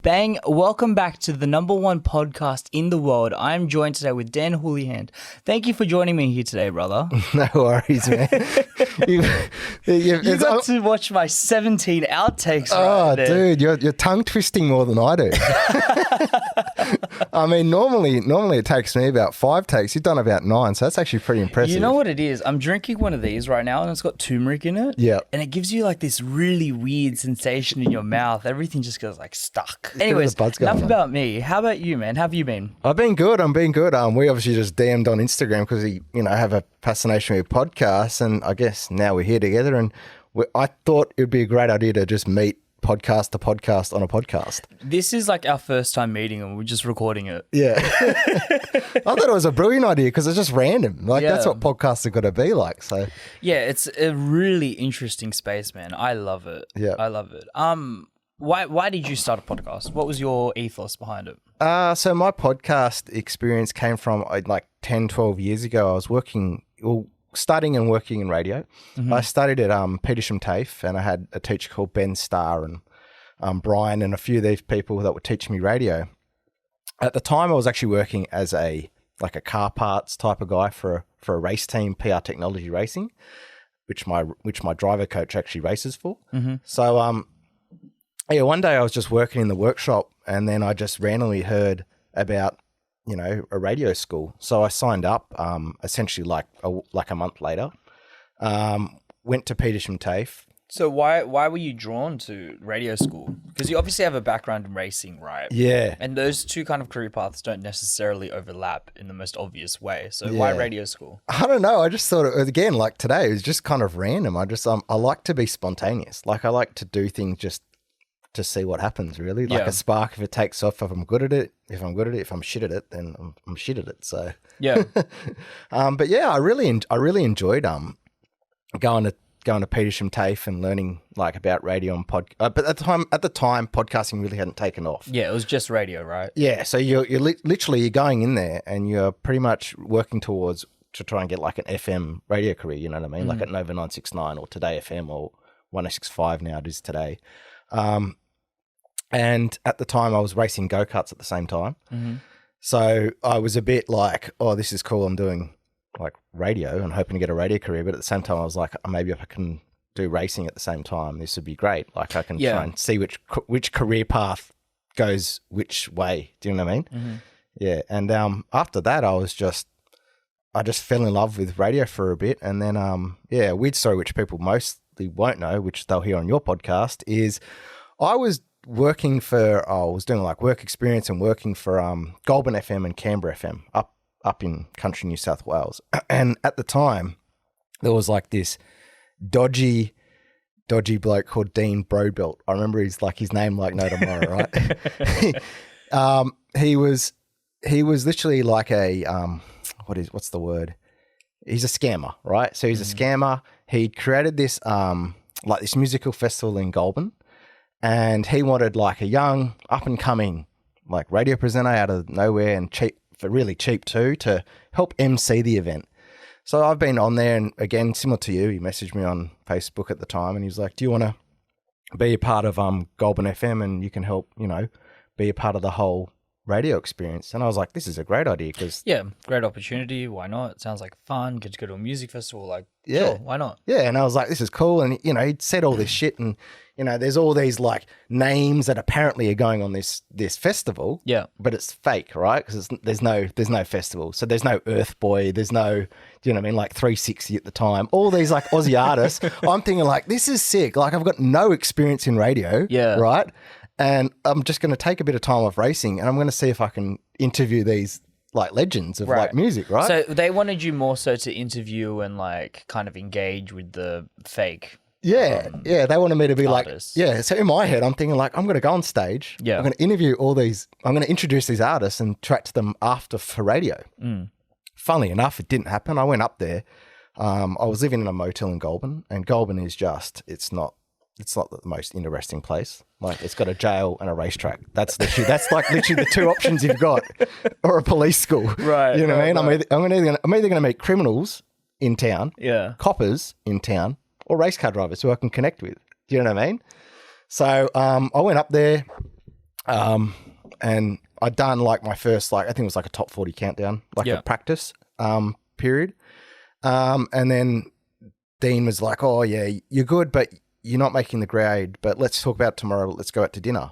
Bang, welcome back to the number one podcast in the world. I'm joined today with Dan Hoolihan. Thank you for joining me here today, brother. No worries, man. You got to watch my 17 outtakes right there. Dude, you're tongue twisting more than I do. I mean, normally it takes me about 5 takes. You've done about 9, so that's actually pretty impressive. You know what it is? I'm drinking one of these right now and it's got turmeric in it. Yeah. And it gives you like this really weird sensation in your mouth. Everything just goes like stuck. Anyways, enough about me. How about you, man? How have you been? I've been good. I'm being good. We obviously just DM'd on Instagram because we, have a fascination with podcasts, and I guess now we're here together. And I thought it would be a great idea to just meet podcast to podcast on a podcast. This is like our first time meeting and we're just recording it. Yeah. I thought it was a brilliant idea because it's just random. That's what podcasts are going to be like. So yeah, it's a really interesting space, man. I love it. Yeah. I love it. Why did you start a podcast? What was your ethos behind it? So my podcast experience came from like 10, 12 years ago. I was studying and working in radio. Mm-hmm. I studied at Petersham TAFE, and I had a teacher called Ben Starr and Brian and a few of these people that were teaching me radio. At the time, I was actually working as a car parts type of guy for a race team, PR Technology Racing, which my driver coach actually races for. Mm-hmm. So yeah, one day I was just working in the workshop, and then I just randomly heard about, a radio school. So I signed up, essentially like a month later, went to Petersham TAFE. So why were you drawn to radio school? Because you obviously have a background in racing, right? Yeah. And those two kind of career paths don't necessarily overlap in the most obvious way. So Yeah. why radio school? I don't know. I just thought, again, like today, it was just kind of random. I like to be spontaneous. Like I like to do things just to see what happens, really. Like a spark, if it takes off, if I'm good at it. If I'm good at it, if I'm shit at it, then I'm shit at it. So yeah. But yeah, I really enjoyed going to Petersham TAFE and learning like about radio and but at the time, podcasting really hadn't taken off. Yeah, it was just radio, right? Yeah, so you're literally going in there and you're pretty much working towards to try and get like an FM radio career. You know what I mean? Like at Nova 969 or Today FM or 1065 now it is today. And at the time I was racing go-karts at the same time. Mm-hmm. So I was a bit like, oh, this is cool. I'm doing like radio and hoping to get a radio career. But at the same time I was like, maybe if I can do racing at the same time, this would be great. Like I can try and see which career path goes which way. Do you know what I mean? Mm-hmm. Yeah. And after that I just fell in love with radio for a bit. And then, a weird story, which people mostly won't know, which they'll hear on your podcast, is I was doing like work experience and working for Goulburn FM and Canberra FM up in country New South Wales. And at the time, there was like this dodgy bloke called Dean Brodbelt. I remember his name like no tomorrow, right? He was literally like a what's the word? He's a scammer, right? So he's a scammer. He created this this musical festival in Goulburn, and he wanted like a young up and coming like radio presenter out of nowhere and really cheap too, to help MC the event. So I've been on there, and again, similar to you, he messaged me on Facebook at the time and he was like, do you want to be a part of Goulburn FM and you can help, be a part of the whole radio experience? And I was like, this is a great idea because great opportunity. Why not? It sounds like fun. Get to go to a music festival. Like, yeah, sure, why not? Yeah. And I was like, this is cool. And he'd said all this shit, and there's all these like names that apparently are going on this festival. Yeah, but it's fake, right? Because there's no festival. So there's no Earth Boy. There's no, do you know what I mean? Like 360 at the time. All these like Aussie artists. I'm thinking like, this is sick. Like I've got no experience in radio. Yeah. Right. And I'm just going to take a bit of time off racing, and I'm going to see if I can interview these like legends of like music, right? So they wanted you more so to interview and like kind of engage with the fake. Yeah. They wanted me to be artists. So in my head, I'm thinking like, I'm going to go on stage. Yeah. I'm going to interview I'm going to introduce these artists and track to them after for radio. Funnily enough, it didn't happen. I went up there. I was living in a motel in Goulburn, and Goulburn is it's not the most interesting place. Like it's got a jail and a racetrack. That's literally the two options you've got, or a police school. Right. You know what I mean? Right. I'm either going to meet criminals in town, coppers in town, or race car drivers who I can connect with. Do you know what I mean? So I went up there. And I'd done like my first, like, I think it was like a top 40 countdown, like a practice period. And then Dean was like, oh yeah, you're good, but you're not making the grade, but let's talk about it tomorrow. Let's go out to dinner.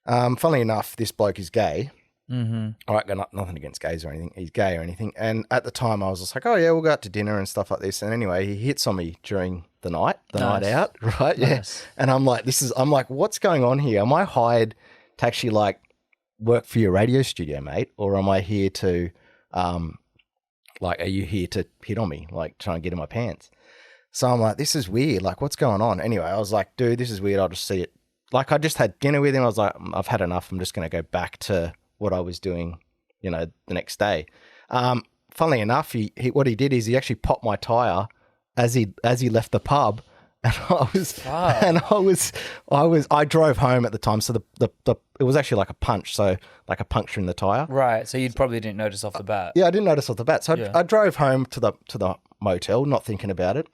Funnily enough, this bloke is gay. Mm-hmm. All right, got nothing against gays or anything. He's gay or anything. And at the time I was just like, oh yeah, we'll go out to dinner and stuff like this. And anyway, he hits on me during the night out, right? Nice. Yeah. And I'm like, what's going on here? Am I hired to actually like work for your radio studio, mate? Or am I here to, are you here to hit on me? Like trying to get in my pants? So I'm like, this is weird. Like, what's going on? Anyway, I was like, dude, this is weird. I'll just see it. Like, I just had dinner with him. I was like, I've had enough. I'm just going to go back to what I was doing, the next day. Funnily enough, what he did is he actually popped my tire as he left the pub, and I drove home at the time. So it was actually like a punch, so like a puncture in the tire. Right. So you probably didn't notice off the bat. Yeah, I didn't notice off the bat. So I drove home to the motel, not thinking about it.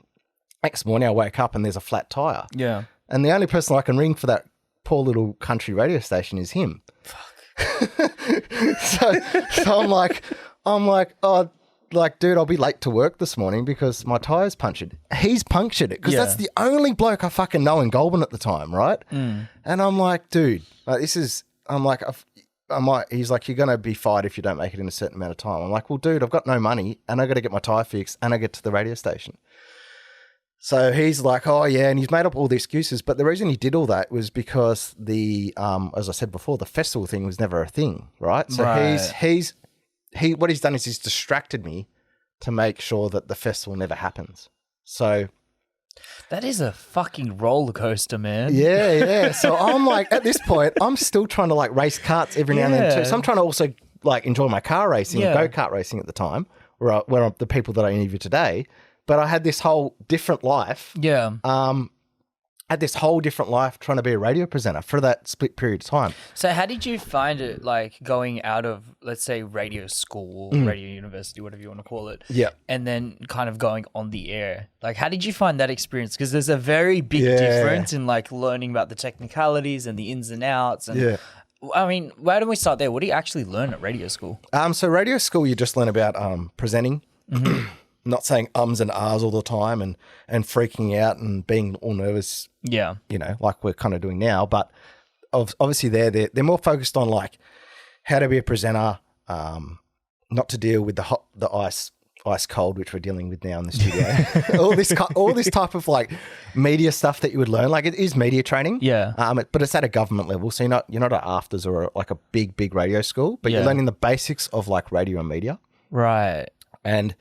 Next morning, I wake up and there's a flat tire. Yeah. And the only person I can ring for that poor little country radio station is him. Fuck. so I'm like, oh, like, dude, I'll be late to work this morning because my tire's punctured. He's punctured it because that's the only bloke I fucking know in Goulburn at the time, right? Mm. And I'm like, dude, like, he's like, you're going to be fired if you don't make it in a certain amount of time. I'm like, well, dude, I've got no money and I got to get my tire fixed and I get to the radio station. So he's like, oh yeah, and he's made up all the excuses. But the reason he did all that was because as I said before, the festival thing was never a thing, right? So what he's done is he's distracted me to make sure that the festival never happens. So that is a fucking roller coaster, man. Yeah. So I'm like, at this point, I'm still trying to like race karts every now and then too. So I'm trying to also like enjoy my car racing, go-kart racing at the time, where the people that I interview today. But I had this whole different life. Yeah. Had this whole different life trying to be a radio presenter for that split period of time. So how did you find it, like, going out of, let's say, radio school, radio university, whatever you want to call it, and then kind of going on the air? Like, how did you find that experience? Because there's a very big difference in, like, learning about the technicalities and the ins and outs. And I mean, why don't we start there? What do you actually learn at radio school? So radio school, you just learn about presenting. Mm-hmm. Not saying ums and ahs all the time and freaking out and being all nervous, like we're kind of doing now. But obviously they're more focused on like how to be a presenter, not to deal with the ice cold, which we're dealing with now in the studio. all this type of like media stuff that you would learn. Like, it is media training, but it's at a government level. So you're not at AFTRS or like a big radio school, but you're learning the basics of like radio and media, right? And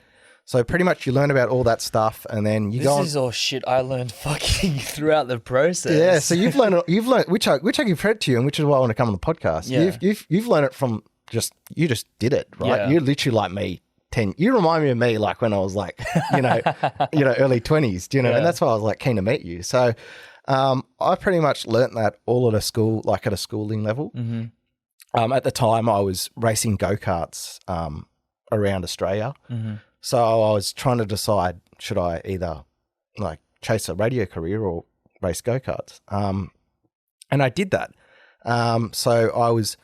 so pretty much you learn about all that stuff, and then you go on. This is all shit I learned fucking throughout the process. Yeah, so you've learned which I give credit to you, and which is why I want to come on the podcast. Yeah. You've learned it from you just did it, right? Yeah. You're literally like me. You remind me of me like when I was like, early 20s, and that's why I was like keen to meet you. So I pretty much learnt that all at a school, like at a schooling level. Mm-hmm. At the time I was racing go-karts around Australia. Mm-hmm. So I was trying to decide, should I either like chase a radio career or race go-karts? And I did that. So I was,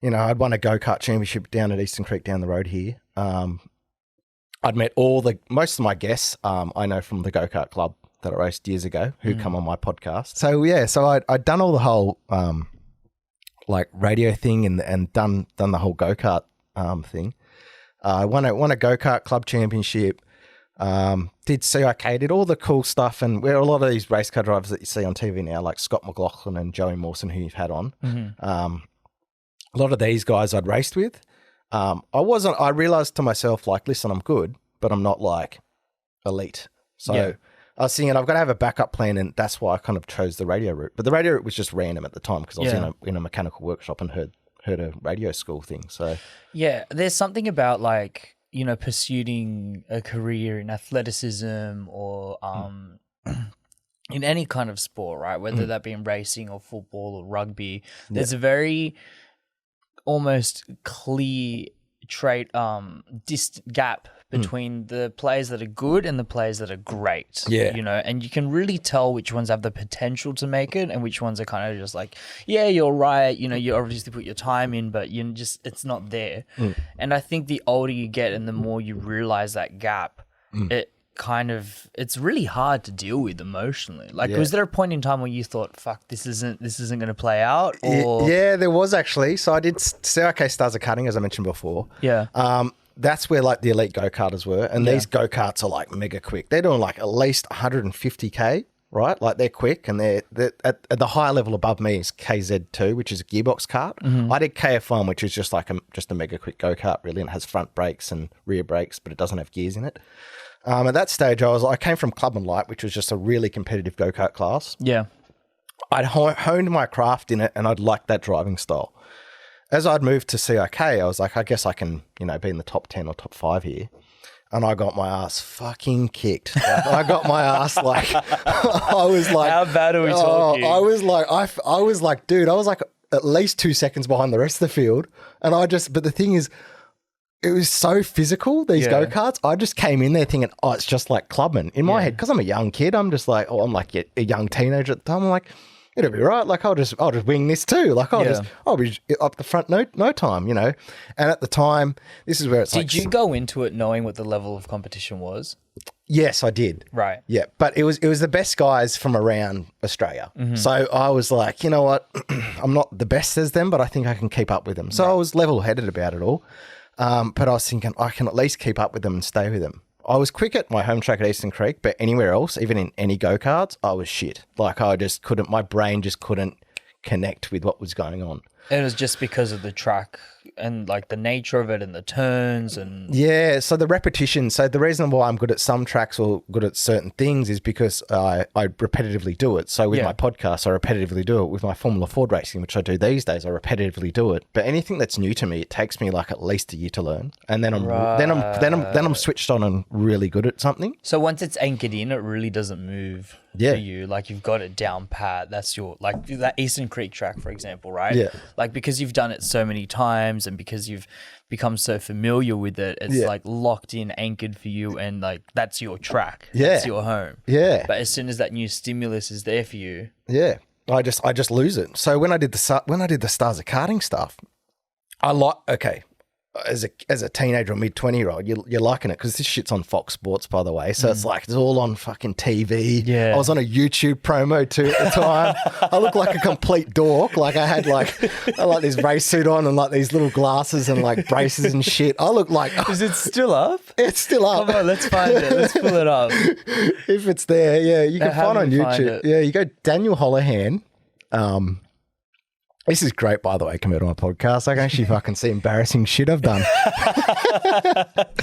I'd won a go-kart championship down at Eastern Creek down the road here. I'd met most of my guests I know from the go-kart club that I raced years ago who come on my podcast. So I'd done all the whole like radio thing and done the whole go-kart thing. I won a go-kart club championship, did CIK, did all the cool stuff, and where a lot of these race car drivers that you see on TV now, like Scott McLaughlin and Joey Mawson, who you've had on, a lot of these guys I'd raced with. I realized to myself, like, listen, I'm good, but I'm not like elite. So I was thinking I've got to have a backup plan, and that's why I kind of chose the radio route. But the radio route was just random at the time because I was in a mechanical workshop and heard a radio school thing. So there's something about like, pursuing a career in athleticism or in any kind of sport, right? Whether that be in racing or football or rugby, there's a very almost clear gap between the players that are good and the players that are great. Yeah. You know, and you can really tell which ones have the potential to make it and which ones are kind of just like, yeah, you're right. You know, you obviously put your time in, but you just, it's not there. And I think the older you get and the more you realize that gap, it's really hard to deal with emotionally. Like, was there a point in time where you thought, fuck, this isn't going to play out? Or yeah, there was actually. So I did CIK Stars of Cutting, as I mentioned before. Yeah. That's where like the elite go-karters were. And these go-karts are like mega quick. They're doing like at least 150K, right? Like they're quick, and they're at the higher level above me is KZ2, which is a gearbox kart. I did KF1, which is just like a mega quick go-kart really, and it has front brakes and rear brakes, but it doesn't have gears in it. At that stage, I came from Club and Light, which was just a really competitive go-kart class. Yeah. I'd honed my craft in it, and I'd liked that driving style. As I'd moved to CIK, I was like, I guess I can, you know, be in the top 10 or top 5 here. And I got my ass fucking kicked. Like, I got my ass like, I was like, how bad are we talking? I was like, dude, I was like at least 2 seconds behind the rest of the field. And but the thing is, it was so physical, these go-karts. I just came in there thinking, oh, it's just like clubbing. In my head, because I'm a young kid, I'm just like, I'm like a young teenager at the time. I'm like, it'll be right. Like, I'll just wing this too. Like, I'll be up the front no time, you know. And at the time, this is where it's Did you go into it knowing what the level of competition was? Yes, I did. Right. Yeah, but it was the best guys from around Australia. So I was like, you know what, I'm not the best as them, but I think I can keep up with them. So I was level-headed about it all. But I was thinking I can at least keep up with them and stay with them. I was quick at my home track at Eastern Creek, but anywhere else, even in any go-karts, I was shit. Like, I just couldn't, my brain just couldn't connect with what was going on. It was just because of the track and like the nature of it and the turns and... Yeah, so the repetition. So the reason why I'm good at some tracks or good at certain things is because I repetitively do it. So with my podcast, I repetitively do it. With my Formula Ford racing, which I do these days, I repetitively do it. But anything that's new to me, it takes me like at least a year to learn. And then I'm switched on and really good at something. So once it's anchored in, it really doesn't move for you. Like, you've got it down pat. That's your, like that Eastern Creek track, for example, right? Yeah. Like, because you've done it so many times and because you've become so familiar with it, it's like locked in, anchored for you, and like that's your track. That's your home. Yeah. But as soon as that new stimulus is there for you, I just lose it. So when I did the Stars of Karting stuff, as a teenager or mid-20-year-old, you're liking it because this shit's on Fox Sports, by the way. So it's like, it's all on fucking TV. Yeah. I was on a YouTube promo too at the time. I looked like a complete dork. Like, I had like this race suit on and like these little glasses and like braces and shit. I look like... Is it still up? It's still up. Come on, let's find it. Let's pull it up. If it's there, yeah. You can find it on YouTube. Yeah, you go Daniel Holihan. This is great, by the way, compared to my podcast. I can actually fucking see embarrassing shit I've done.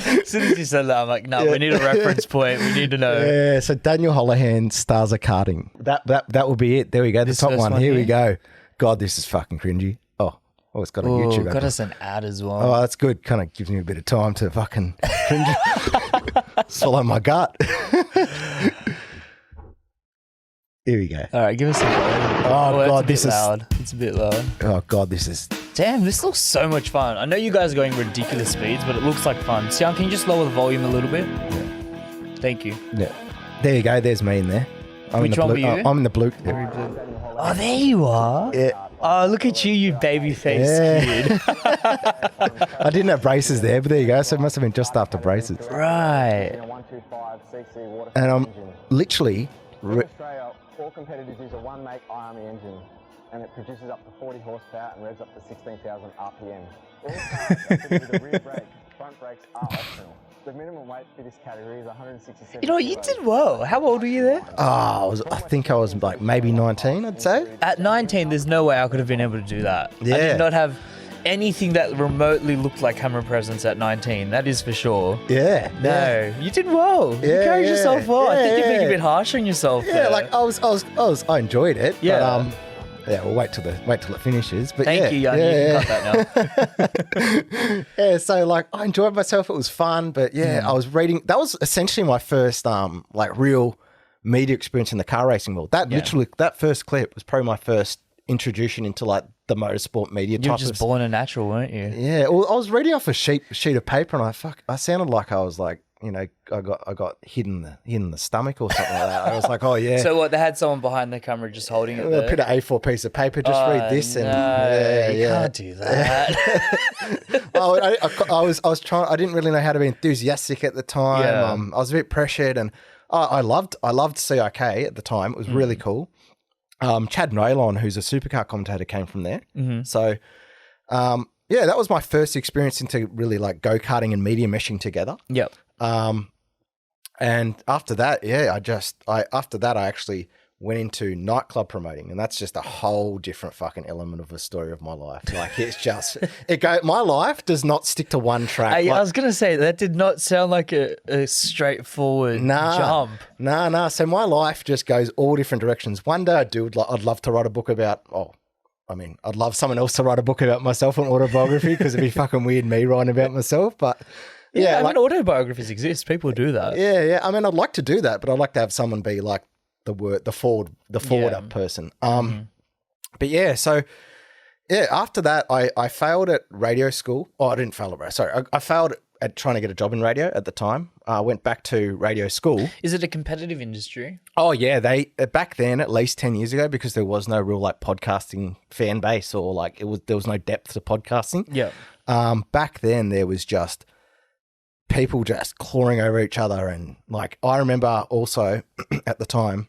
As soon as you said that, I'm like, no, we need a reference point. We need to know. Yeah, so Daniel Holihan, Stars of Karting. That will be it. There we go. The top one. Here we go. God, this is fucking cringy. Oh, it's got a YouTube. Got us an ad as well. Oh, that's good. Kind of gives me a bit of time to fucking cringe. Swallow my gut. Here we go. All right, give us a God, this is loud. It's a bit loud. Oh God, this is... Damn, this looks so much fun. I know you guys are going ridiculous speeds, but it looks like fun. Sian, can you just lower the volume a little bit? Yeah. Thank you. Yeah. There you go. There's me in there. Which one were you? I'm in the blue. Oh, there you are. Yeah. Oh, look at you baby-faced kid. I didn't have braces there, but there you go. So it must have been just after braces. Right. And I'm literally... All competitors use a one-make Army engine, and it produces up to 40 horsepower and revs up to 16,000 RPM. All cars are fitted with a rear brake. Front brakes are optional. The minimum weight for this category is 167 You know, you did well. How old were you there? I think I was like maybe 19, I'd say. At 19, there's no way I could have been able to do that. Yeah. I did not have anything that remotely looked like camera presence at 19. That is for sure. Yeah. No, you did well. You carried yourself well. I think you're being a bit harsh on yourself. Yeah, like I enjoyed it. Yeah. But, we'll wait till it finishes. But Thank you, Yanni. You can cut that now. Yeah, so like I enjoyed myself. It was fun, but I was reading. That was essentially my first like real media experience in the car racing world. That literally, that first clip was probably my first introduction into like the motorsport media You were type just of born a natural, weren't you? Yeah, well, I was reading off a sheet of paper, and I sounded like I was like, you know, I got hit in the stomach or something like that. I was like, oh yeah. So what? They had someone behind the camera just holding it there. Put an A4 piece of paper. Just read this, no, and you can't do that. I was trying. I didn't really know how to be enthusiastic at the time. Yeah. I was a bit pressured, and I loved CIK at the time. It was really cool. Chad Nolan, who's a supercar commentator, came from there. Mm-hmm. So, yeah, that was my first experience into really like go-karting and media meshing together. Yep. And after that, I actually went into nightclub promoting, and that's just a whole different fucking element of the story of my life. Like it's just, my life does not stick to one track. I was going to say, that did not sound like a straightforward jump. Nah. So my life just goes all different directions. One day I'd love to write a book about, I'd love someone else to write a book about myself, an autobiography, because it'd be fucking weird me writing about myself. But yeah, autobiographies exist. People do that. Yeah. I mean, I'd like to do that, but I'd like to have someone be like the forwarder person. But yeah, so yeah, after that, I failed at radio school. Oh, I didn't fail at radio. Sorry, I failed at trying to get a job in radio at the time. I went back to radio school. Is it a competitive industry? Oh yeah, they back then, at least 10 years ago, because there was no real like podcasting fan base, or like there was no depth to podcasting. Yeah. Back then there was just people just clawing over each other, and like I remember also at the time,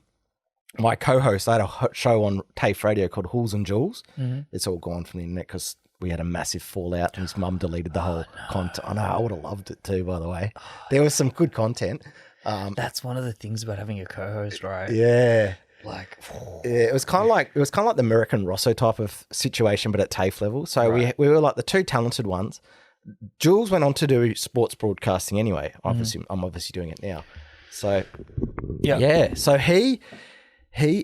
my co-host, I had a show on TAFE radio called Halls and Jewels. Mm-hmm. It's all gone from the internet because we had a massive fallout and his mum deleted the whole content. I know, I would have loved it too, by the way. There was some good content. That's one of the things about having a co-host, right? Yeah. Like, yeah, it was kind of like the American Rosso type of situation, but at TAFE level. So we were like the two talented ones. Jules went on to do sports broadcasting anyway. Obviously, I'm obviously doing it now. So yeah. So he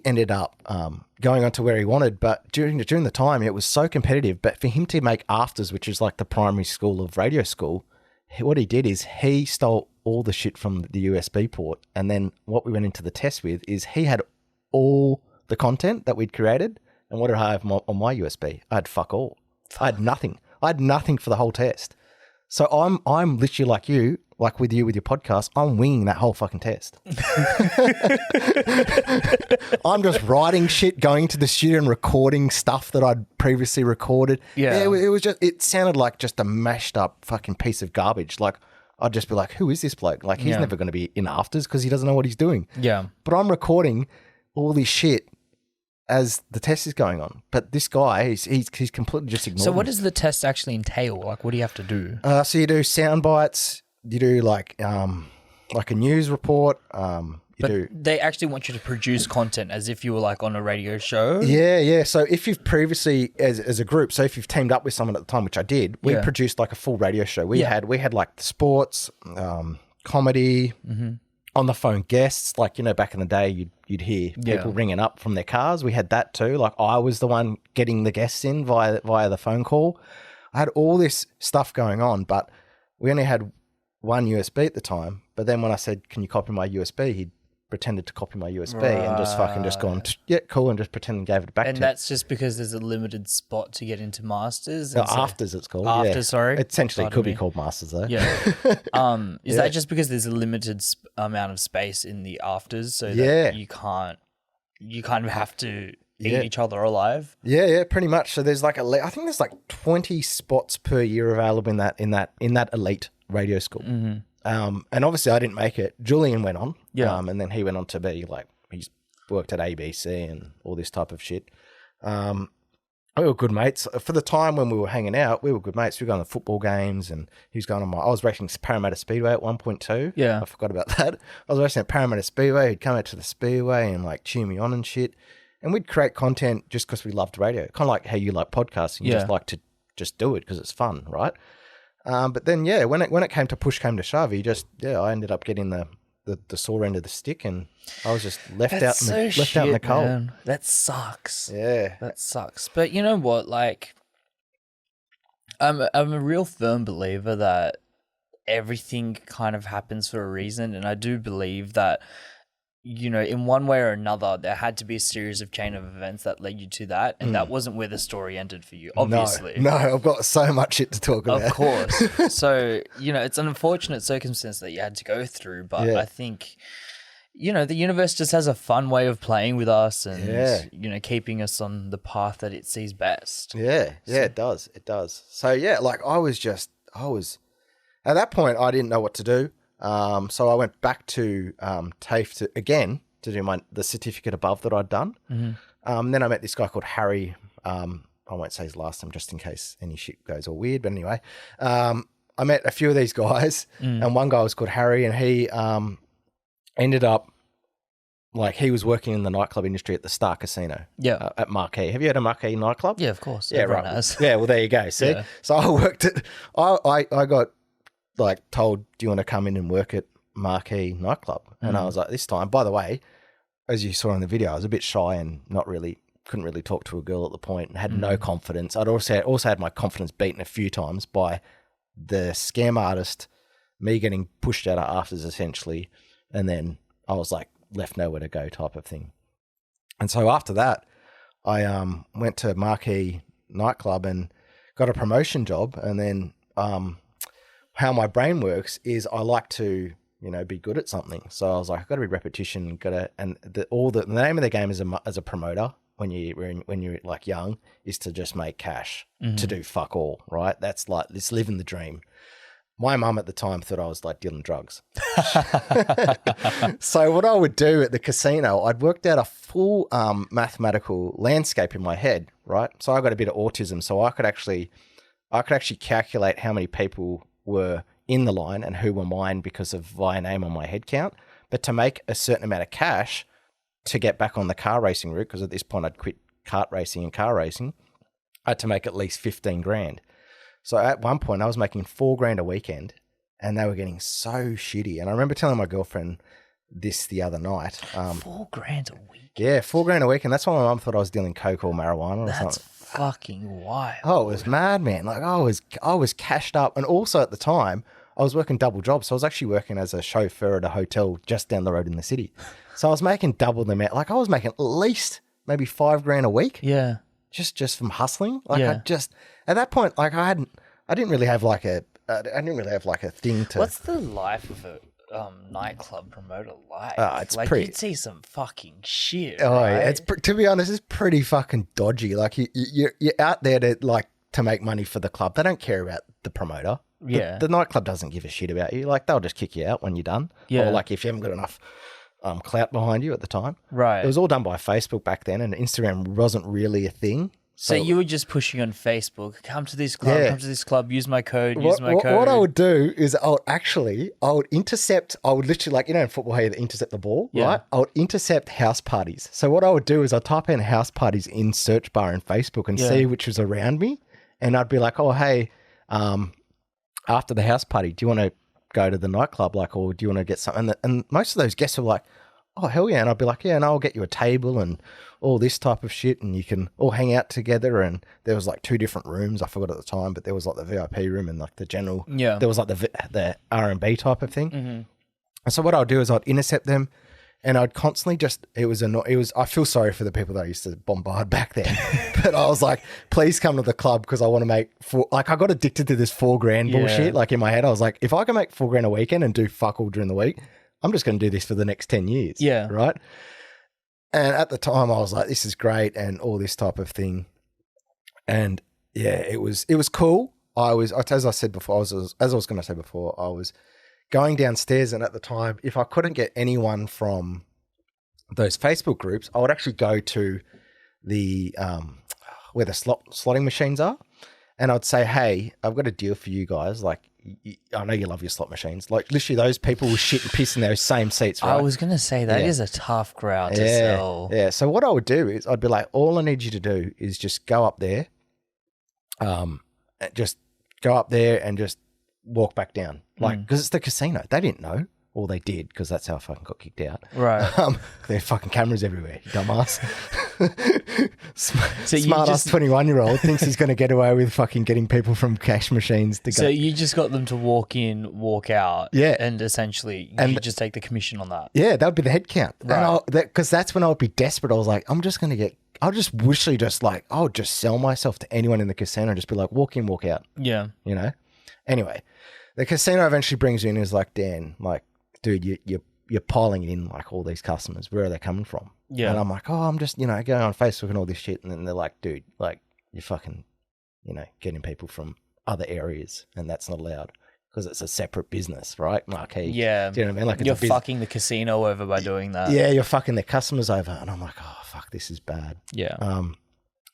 ended up going on to where he wanted, but during the time it was so competitive. But for him to make afters, which is like the primary school of radio school, what he did is he stole all the shit from the USB port, and then what we went into the test with is he had all the content that we'd created, and what did I have on my USB? I had fuck all. I had nothing. I had nothing for the whole test. So I'm literally like you, like with you with your podcast, I'm winging that whole fucking test. I'm just writing shit, going to the studio and recording stuff that I'd previously recorded. Yeah. It sounded like just a mashed up fucking piece of garbage. Like I'd just be like, who is this bloke? Like he's never going to be in afters because he doesn't know what he's doing. Yeah. But I'm recording all this shit as the test is going on. But this guy, he's completely just ignored. So what does the test actually entail? Like, what do you have to do? So you do sound bites. You do like a news report. They actually want you to produce content as if you were like on a radio show. Yeah. So if you've previously, as a group, so if you've teamed up with someone at the time, which I did, we produced like a full radio show. We had like the sports, comedy, on the phone guests. Like, you know, back in the day, you'd hear people ringing up from their cars. We had that too. Like I was the one getting the guests in via the phone call. I had all this stuff going on, but we only had one USB at the time. But then when I said, can you copy my USB? He pretended to copy my USB and just gone, yeah, cool, and just pretended and gave it back to And that's just because there's a limited spot to get into Masters? No, Afters it's called. Afters, sorry. Essentially, it could be called Masters though. Yeah. Is that just because there's a limited amount of space in the Afters so that you kind of have to eat each other alive? Yeah, pretty much. So there's like I think there's like 20 spots per year available in that elite radio school. Mm-hmm. And obviously I didn't make it. Julian went on. Yeah. And then he went on to be like, he's worked at ABC and all this type of shit. We were good mates. For the time when we were hanging out, we were good mates. We were going to football games, and he was going on I was racing Parramatta Speedway at 1.2. Yeah. I forgot about that. I was racing at Parramatta Speedway. He'd come out to the Speedway and like cheer me on and shit. And we'd create content just because we loved radio. Kind of like how you like podcasting. You just like to just do it because it's fun, right? But then, when it came to push came to shove, I ended up getting the sore end of the stick, and I was just left out in the cold. Man. That sucks. Yeah, that sucks. But you know what? Like, I'm a real firm believer that everything kind of happens for a reason, and I do believe that in one way or another, there had to be a series of chain of events that led you to that. And that wasn't where the story ended for you, obviously. No, I've got so much shit to talk about. Of course. So, it's an unfortunate circumstance that you had to go through. But I think, the universe just has a fun way of playing with us and, keeping us on the path that it sees best. Yeah, it does. It does. So, like I was at that point, I didn't know what to do. So I went back to TAFE to do the certificate above that I'd done. Mm-hmm. Then I met this guy called Harry. I won't say his last name just in case any shit goes all weird. But anyway, I met a few of these guys, and one guy was called Harry, and he ended up he was working in the nightclub industry at the Star Casino. Yeah, at Marquee. Have you heard of Marquee nightclub? Yeah, of course. Yeah, everyone right. has. Yeah, well there you go. See, so I worked at. I got told, do you want to come in and work at Marquee nightclub? And I was like, this time, by the way, as you saw in the video, I was a bit shy and couldn't really talk to a girl at the point and had no confidence. I'd also had my confidence beaten a few times by the scam artist, me getting pushed out of afters essentially. And then I was left nowhere to go type of thing. And so after that, I went to Marquee nightclub and got a promotion job. And then, how my brain works is I like to, be good at something. So I was like, I've got to be repetition, the name of the game as a promoter when you're young is to just make cash, to do fuck all, right? That's it's living the dream. My mum at the time thought I was dealing drugs. So what I would do at the casino, I'd worked out a full mathematical landscape in my head, right? So I got a bit of autism, so I could actually calculate how many people were in the line and who were mine because of via name on my head count. But to make a certain amount of cash to get back on the car racing route, because at this point I'd quit kart racing and car racing, I had to make at least 15 grand. So at one point I was making $4,000 a weekend and they were getting so shitty. And I remember telling my girlfriend this the other night. $4,000 a week? Yeah, $4,000 a week. And that's why my mum thought I was dealing coke or marijuana or something. That's fucking wild. Oh, it was mad, man. I was cashed up. And also at the time, I was working double jobs. So I was actually working as a chauffeur at a hotel just down the road in the city. So I was making double the amount. I was making at least maybe $5,000 a week. Yeah. Just from hustling. At that point, I didn't really have a thing to. What's the life of a nightclub promoter like? It's pretty. You'd see some fucking shit. Oh right? yeah, to be honest, it's pretty fucking dodgy. You're out there to make money for the club. They don't care about the promoter. Yeah, the nightclub doesn't give a shit about you. They'll just kick you out when you're done. Yeah, or if you haven't got enough clout behind you at the time. Right. It was all done by Facebook back then, and Instagram wasn't really a thing. So you were just pushing on Facebook, come to this club, use my code, What I would do is I would intercept, literally in football how you intercept the ball, right? I would intercept house parties. So what I would do is I'd type in house parties in search bar in Facebook and see which was around me. And I'd be like, oh, hey, after the house party, do you want to go to the nightclub? Or do you want to get something? And most of those guests were like, oh, hell yeah. And I'd be like, yeah, and I'll get you a table and all this type of shit, and you can all hang out together. And there was 2 different rooms. I forgot at the time, but there was the VIP room and the general. Yeah. There was the R&B type of thing. Mm-hmm. And so what I'd do is I'd intercept them, and I'd constantly I feel sorry for the people that I used to bombard back then, but I was like, please come to the club because I want to make I got addicted to this $4,000 bullshit. In my head, I was like, if I can make $4,000 a weekend and do fuck all during the week, I'm just going to do this for the next 10 years. Yeah. Right. And at the time I was like, this is great and all this type of thing. And yeah, it was cool. As I was going to say before, I was going downstairs, and at the time, if I couldn't get anyone from those Facebook groups, I would actually go to the, where the slotting machines are. And I'd say, hey, I've got a deal for you guys. I know you love your slot machines. Literally those people will shit and piss in those same seats, right? I was going to say that is a tough crowd to sell. Yeah. So what I would do is I'd be like, all I need you to do is just go up there, and just walk back down. Because it's the casino. They didn't know. Well, they did because that's how I fucking got kicked out. Right. There are fucking cameras everywhere, you dumbass. smart ass 21-year-old thinks he's going to get away with fucking getting people from cash machines to go. So you just got them to walk in, walk out, and essentially you just take the commission on that. Yeah, that would be the head count. Right. Because that's when I would be desperate. I was like, I'll just literally I'll just sell myself to anyone in the casino and just be like, walk in, walk out. Yeah. You know? Anyway, the casino eventually brings you in and is like, Dan, like, dude, you're piling in like all these customers. Where are they coming from? Yeah. And I'm like, oh, I'm just, going on Facebook and all this shit. And then they're like, dude, like, you're fucking, getting people from other areas and that's not allowed because it's a separate business, right? Marquee. Yeah. Do you know what I mean? Like, you're fucking the casino over by doing that. Yeah, you're fucking their customers over. And I'm like, oh, fuck, this is bad. Yeah.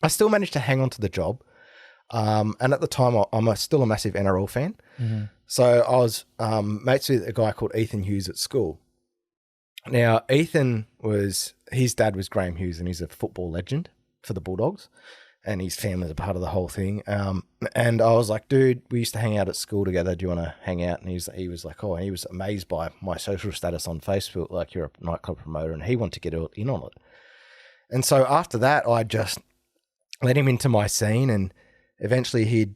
I still managed to hang on to the job. And at the time, I'm still a massive NRL fan. Mm-hmm. So I was mates with a guy called Ethan Hughes at school. Now, Ethan his dad was Graham Hughes, and he's a football legend for the Bulldogs, and his family's a part of the whole thing. And I was like, dude, we used to hang out at school together. Do you want to hang out? And he was like, oh, and he was amazed by my social status on Facebook, like you're a nightclub promoter, and he wanted to get in on it. And so after that, I just let him into my scene, and eventually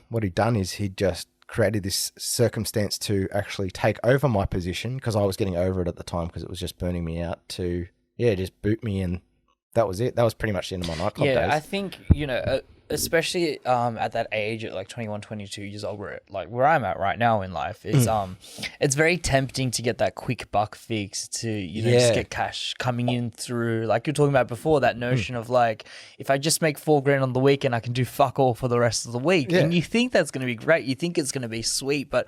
what he'd done is he'd just created this circumstance to actually take over my position because I was getting over it at the time because it was just burning me out to, just boot me, and that was it. That was pretty much the end of my nightclub days. Yeah, I think, especially at that age at like 21, 22 years old, where I'm at right now in life, is it's very tempting to get that quick buck fix to, just get cash coming in through, like you're talking about before, that notion of like, if I just make $4,000 on the weekend, I can do fuck all for the rest of the week. Yeah. And you think that's going to be great. You think it's going to be sweet, but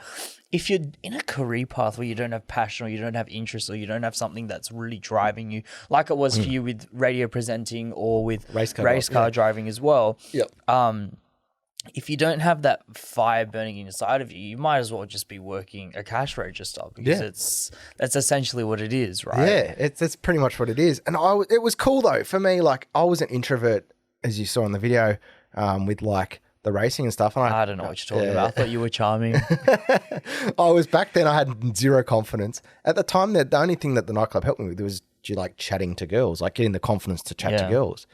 if you're in a career path where you don't have passion or you don't have interest or you don't have something that's really driving you, like it was for you with radio presenting or with race car driving as well. Yep. If you don't have that fire burning inside of you, you might as well just be working a cash register because that's essentially what it is, right? Yeah, that's pretty much what it is. And it was cool though for me. Like I was an introvert, as you saw in the video, with like the racing and stuff. And I don't know what you're talking about. I thought you were charming. Back then I had zero confidence. At the time, the only thing that the nightclub helped me with was like chatting to girls, like getting the confidence to chat to girls.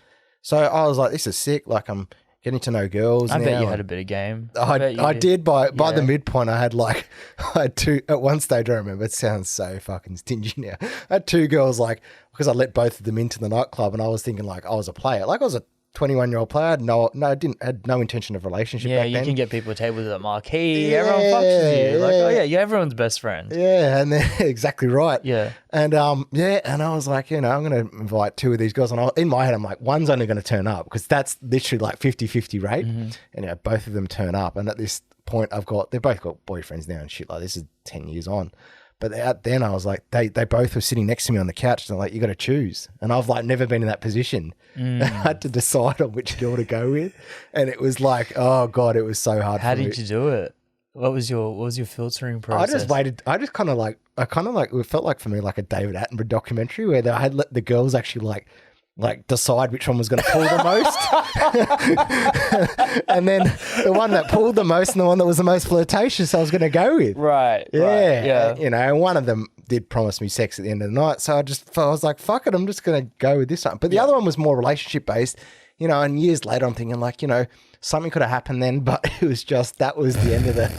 So I was like, this is sick. Like I'm getting to know girls. I bet you had a bit of game. I did by the midpoint. I had two at one stage. I remember, it sounds so fucking stingy now. I had two girls, like, because I let both of them into the nightclub and I was thinking like I was a player, like I was a 21-year-old player. Had no intention of relationship. Yeah, back you then. can get people at tables at Marquee. Everyone fucks with you. Like, oh yeah, you're everyone's best friend. Yeah, and they're exactly right. Yeah. And and I was like, I'm going to invite two of these girls. And in my head, I'm like, one's only going to turn up because that's literally like 50-50 rate. Mm-hmm. And both of them turn up. And at this point, they've both got boyfriends now and shit. Like this is 10 years on. But then I was like, they both were sitting next to me on the couch. And they're like, you got to choose. And I've like never been in that position. I had to decide on which girl to go with. And it was like, oh God, it was so hard. How did you do it? What was your filtering process? I just waited. I just kind of like, it felt like for me like a David Attenborough documentary where I had let the girls actually like decide which one was going to pull the most. And then the one that pulled the most and the one that was the most flirtatious I was going to go with. Right. Yeah. And one of them did promise me sex at the end of the night. So I was like, fuck it, I'm just going to go with this one. But the other one was more relationship based, and years later I'm thinking like, something could have happened then, but it was just, that was the end of the...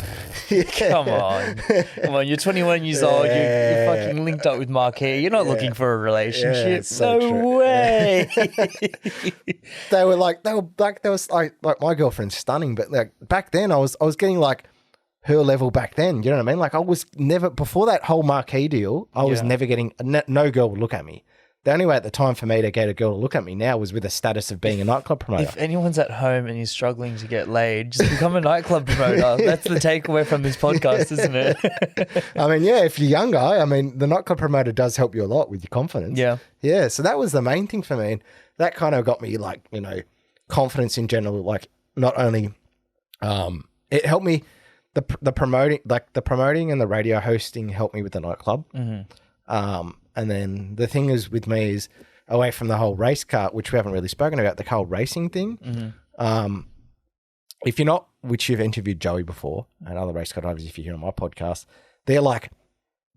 Come on, you're 21 years old, you're fucking linked up with Marquee, you're not looking for a relationship. So no true. way. They were like my girlfriend's stunning, but like back then I was getting like her level back then, you know what I mean? Like I was never, before that whole Marquee deal, I was never getting, no girl would look at me. The only way at the time for me to get a girl to look at me now was with the status of being a nightclub promoter. If anyone's at home and is struggling to get laid, just become a nightclub promoter. That's the takeaway from this podcast, isn't it? I mean, yeah, if you're younger, the nightclub promoter does help you a lot with your confidence. Yeah. Yeah, so that was the main thing for me. And that kind of got me like, confidence in general. Like not only, it helped me, the promoting and the radio hosting helped me with the nightclub. Mm-hmm. And then the thing is with me is away from the whole race car, which we haven't really spoken about, the whole racing thing. Mm-hmm. If you're not, which you've interviewed Joey before and other race car drivers, if you hear on my podcast, they're like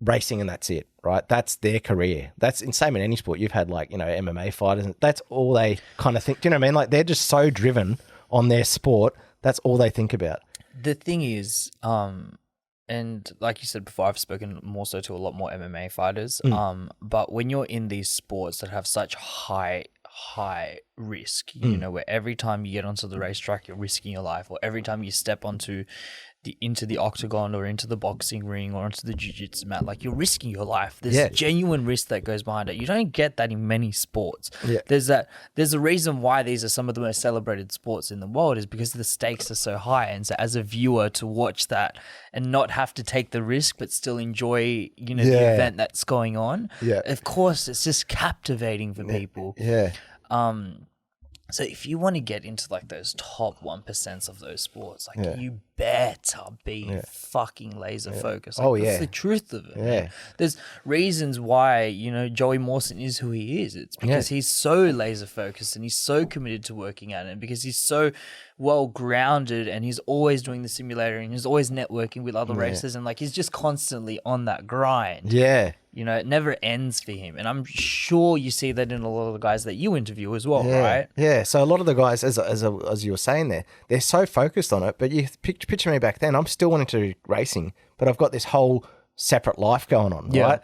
racing and that's it, right? That's their career. That's insane in any sport. You've had like, MMA fighters and that's all they kind of think. Do you know what I mean? Like they're just so driven on their sport. That's all they think about. The thing is, and like you said before, I've spoken more so to a lot more MMA fighters. But when you're in these sports that have such high risk, where every time you get onto the racetrack, you're risking your life, or every time you step into the octagon or into the boxing ring or onto the jiu-jitsu mat, like you're risking your life. There's genuine risk that goes behind it. You don't get that in many sports. There's a reason why these are some of the most celebrated sports in the world, is because the stakes are so high. And so as a viewer, to watch that and not have to take the risk but still enjoy the event that's going on, of course it's just captivating for people. So if you want to get into like those top 1% of those sports, like you better be fucking laser focused. Like, that's the truth of it. Man. There's reasons why, Joey Mawson is who he is. It's because he's so laser focused and he's so committed to working at it, and because he's so well grounded and he's always doing the simulator and he's always networking with other racers, and like he's just constantly on that grind. It never ends for him. And I'm sure you see that in a lot of the guys that you interview as well, right? Yeah. So a lot of the guys, as you were saying there, they're so focused on it. But you picture me back then, I'm still wanting to do racing, but I've got this whole separate life going on, right?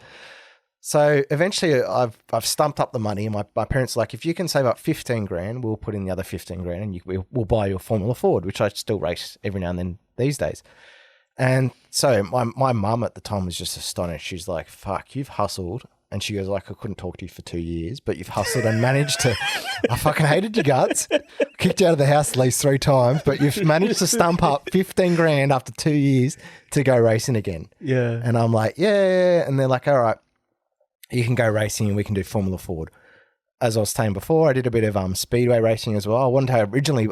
So eventually I've stumped up the money, and my parents are like, if you can save up 15 grand, we'll put in the other 15 grand and we'll buy your Formula Ford, which I still race every now and then these days. And so my mum at the time was just astonished. She's like, fuck, you've hustled. And she goes like, I couldn't talk to you for 2 years, but you've hustled and managed to, I fucking hated your guts. Kicked you out of the house at least 3 times, but you've managed to stump up 15 grand after 2 years to go racing again. And I'm like, yeah. And they're like, all right, you can go racing and we can do Formula Ford. As I was saying before, I did a bit of speedway racing as well. I wanted to originally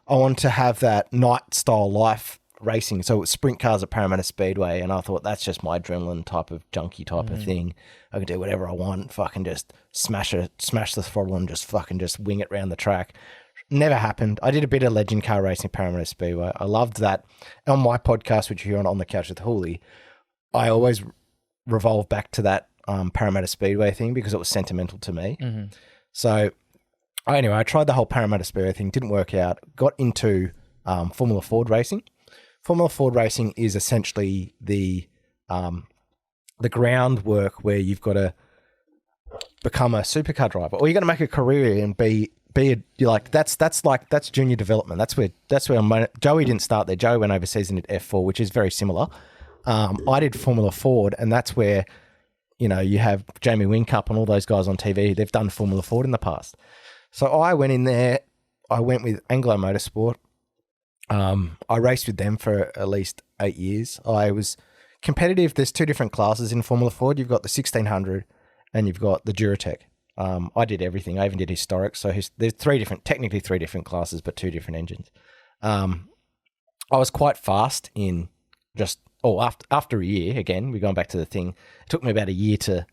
I wanted to have that night style life racing. So it was sprint cars at Parramatta Speedway, and I thought that's just my adrenaline type of junkie type of thing. I can do whatever I want, fucking just smash the throttle and just wing it around the track. Never happened. I did a bit of legend car racing at Parramatta Speedway. I loved that. On my podcast, which you hear on the Couch with Hooli, I always revolve back to that Parramatta Speedway thing because it was sentimental to me. So anyway, I tried the whole Parramatta Speedway thing, didn't work out, got into Formula Ford racing. Formula Ford racing is essentially the groundwork where you've got to become a supercar driver, or you're going to make a career and be that's junior development. That's where Joey didn't start there. Joey went overseas and did F4, which is very similar. I did Formula Ford, and that's where you have Jamie Whincup and all those guys on TV. They've done Formula Ford in the past. So I went in there. I went with Anglo Motorsport. I raced with them for at least 8 years. I was competitive. There's 2 different classes in Formula Ford. You've got the 1600 and you've got the Duratec. I did everything. I even did historic. So there's technically three different classes, but 2 different engines. I was quite fast in after a year, again, we're going back to the thing. It took me about a year to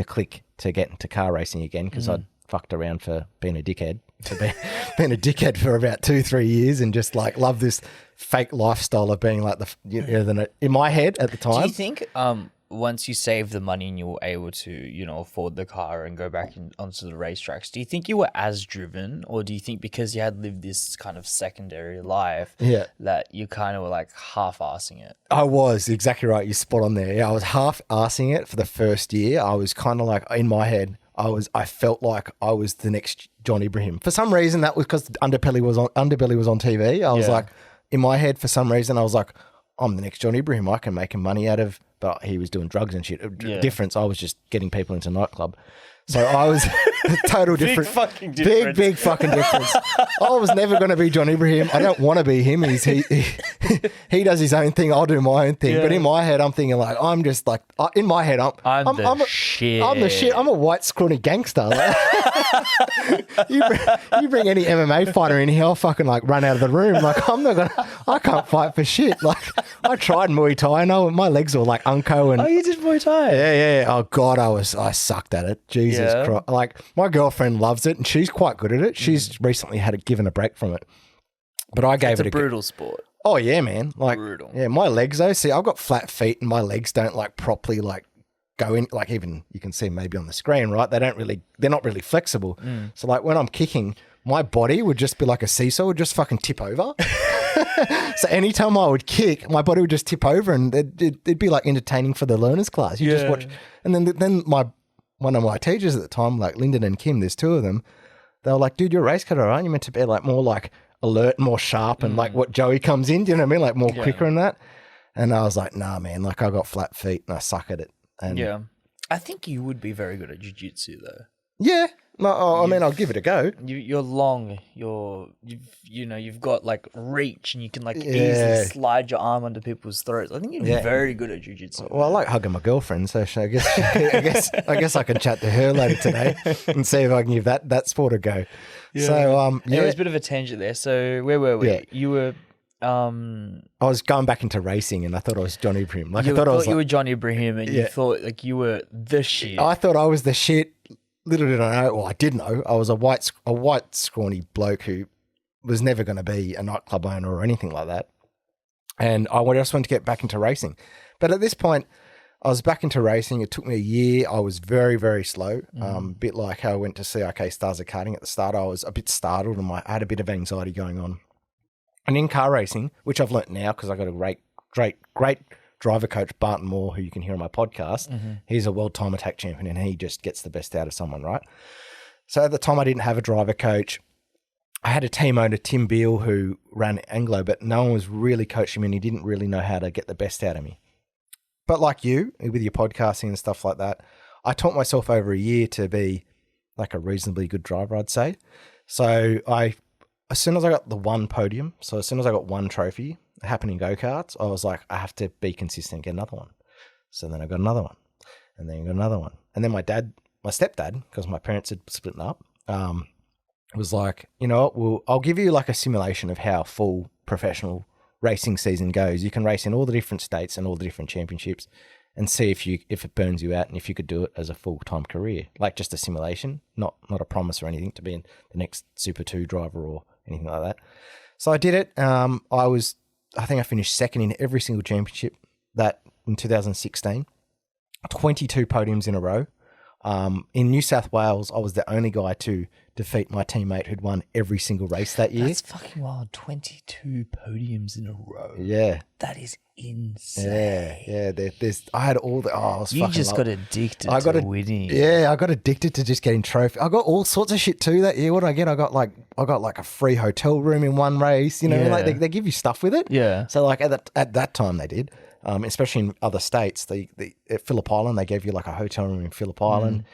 click to get into car racing again because I'd fucked around for being a dickhead. Been a dickhead for about 2-3 years and just like love this fake lifestyle of being like in my head at the time. Do you think once you saved the money and you were able to afford the car and go back onto the racetracks, do you think you were as driven, or do you think because you had lived this kind of secondary life that you kind of were like half-assing it? I was exactly right. You're spot on there. Yeah, I was half-assing it for the first year. I was kind of like in my head. I felt like I was the next John Ibrahim. For some reason, that was because Underbelly was on TV. I was like, in my head, for some reason, I was like, I'm the next John Ibrahim. I can make him money out of, but he was doing drugs and shit. Difference. I was just getting people into Nightclub. So I was a total different. Big fucking difference. Big fucking difference. I was never going to be John Ibrahim. I don't want to be him. He does his own thing. I'll do my own thing. Yeah. But in my head, I'm thinking like, I'm just like, in my head, I'm the shit. I'm the shit. I'm a white scrawny gangster. Like, you bring any MMA fighter in here, I'll fucking like run out of the room. Like I can't fight for shit. Like I tried Muay Thai and my legs were like unco and. Oh, you did Muay Thai? Yeah. Oh God, I sucked at it. Jesus Christ. Like my girlfriend loves it and she's quite good at it. She's recently given a break from it. But I gave it a brutal sport. Oh yeah, man. Like, Brutal. yeah, my legs though. See, I've got flat feet and my legs don't like properly like go in. Like even you can see maybe on the screen, right? They're not really flexible. So like when I'm kicking, my body would just be like a seesaw, would just fucking tip over. So anytime I would kick, my body would just tip over, and it'd be like entertaining for the learners class. You just watch, and then one of my teachers at the time, like Lyndon and Kim, there's two of them. They were like, "Dude, you're a race cutter, aren't you? Meant to be like more like alert, more sharp, and like what Joey comes in. Do you know what I mean? Like more quicker and that." And I was like, "Nah, man. Like I got flat feet and I suck at it." And I think you would be very good at jiu-jitsu though. Yeah. No, I mean, I'll give it a go. You're long. You've got like reach, and you can like easily slide your arm under people's throats. I think you'd be very good at jiu-jitsu. Well, I like hugging my girlfriend, so I guess I can chat to her later today and see if I can give that sport a go. Yeah. So It was a bit of a tangent there. So where were we? Yeah. You were. I was going back into racing, and I thought I was Johnny Ibrahim. Like You I thought you were Johnny Ibrahim, and you thought like you were the shit. I thought I was the shit. Little did I know, well, I did know, I was a white scrawny bloke who was never going to be a nightclub owner or anything like that. And I just wanted to get back into racing. But at this point, I was back into racing. It took me a year. I was very, very slow. A bit like how I went to CIK Stars of Karting at the start. I was a bit startled, and I had a bit of anxiety going on. And in car racing, which I've learnt now because I got a great driver coach, Barton Moore, who you can hear on my podcast. He's a world time attack champion, and he just gets the best out of someone, right? So at the time, I didn't have a driver coach. I had a team owner, Tim Beale, who ran Anglo, but no one was really coaching me, and he didn't really know how to get the best out of me. But like you, with your podcasting and stuff like that, I taught myself over a year to be like a reasonably good driver, I'd say. So as soon as I got the one podium, so as soon as I got one trophy, happening go-karts, I was like, I have to be consistent, get another one. So then I got another one, and then I got another one. And then my stepdad, because my parents had split up, was like, you know what, well, I'll give you like a simulation of how full professional racing season goes. You can race in all the different states and all the different championships and see if it burns you out and if you could do it as a full-time career. Like just a simulation, not a promise or anything to be in the next Super 2 driver or anything like that. So I did it. I think I finished second in every single championship that in 2016, 22 podiums in a row. In New South Wales, I was the only guy to defeat my teammate who'd won every single race that year. That's fucking wild. 22 podiums in a row. Yeah. That is insane. Yeah. I had all the, I was you fucking just got addicted to winning. Yeah, I got addicted to just getting trophies. I got all sorts of shit too that year. What did I get? I got like a free hotel room in one race. You know, like they give you stuff with it. Yeah. So like at that time they did. Especially in other states, at Phillip Island, they gave you like a hotel room in Phillip Island.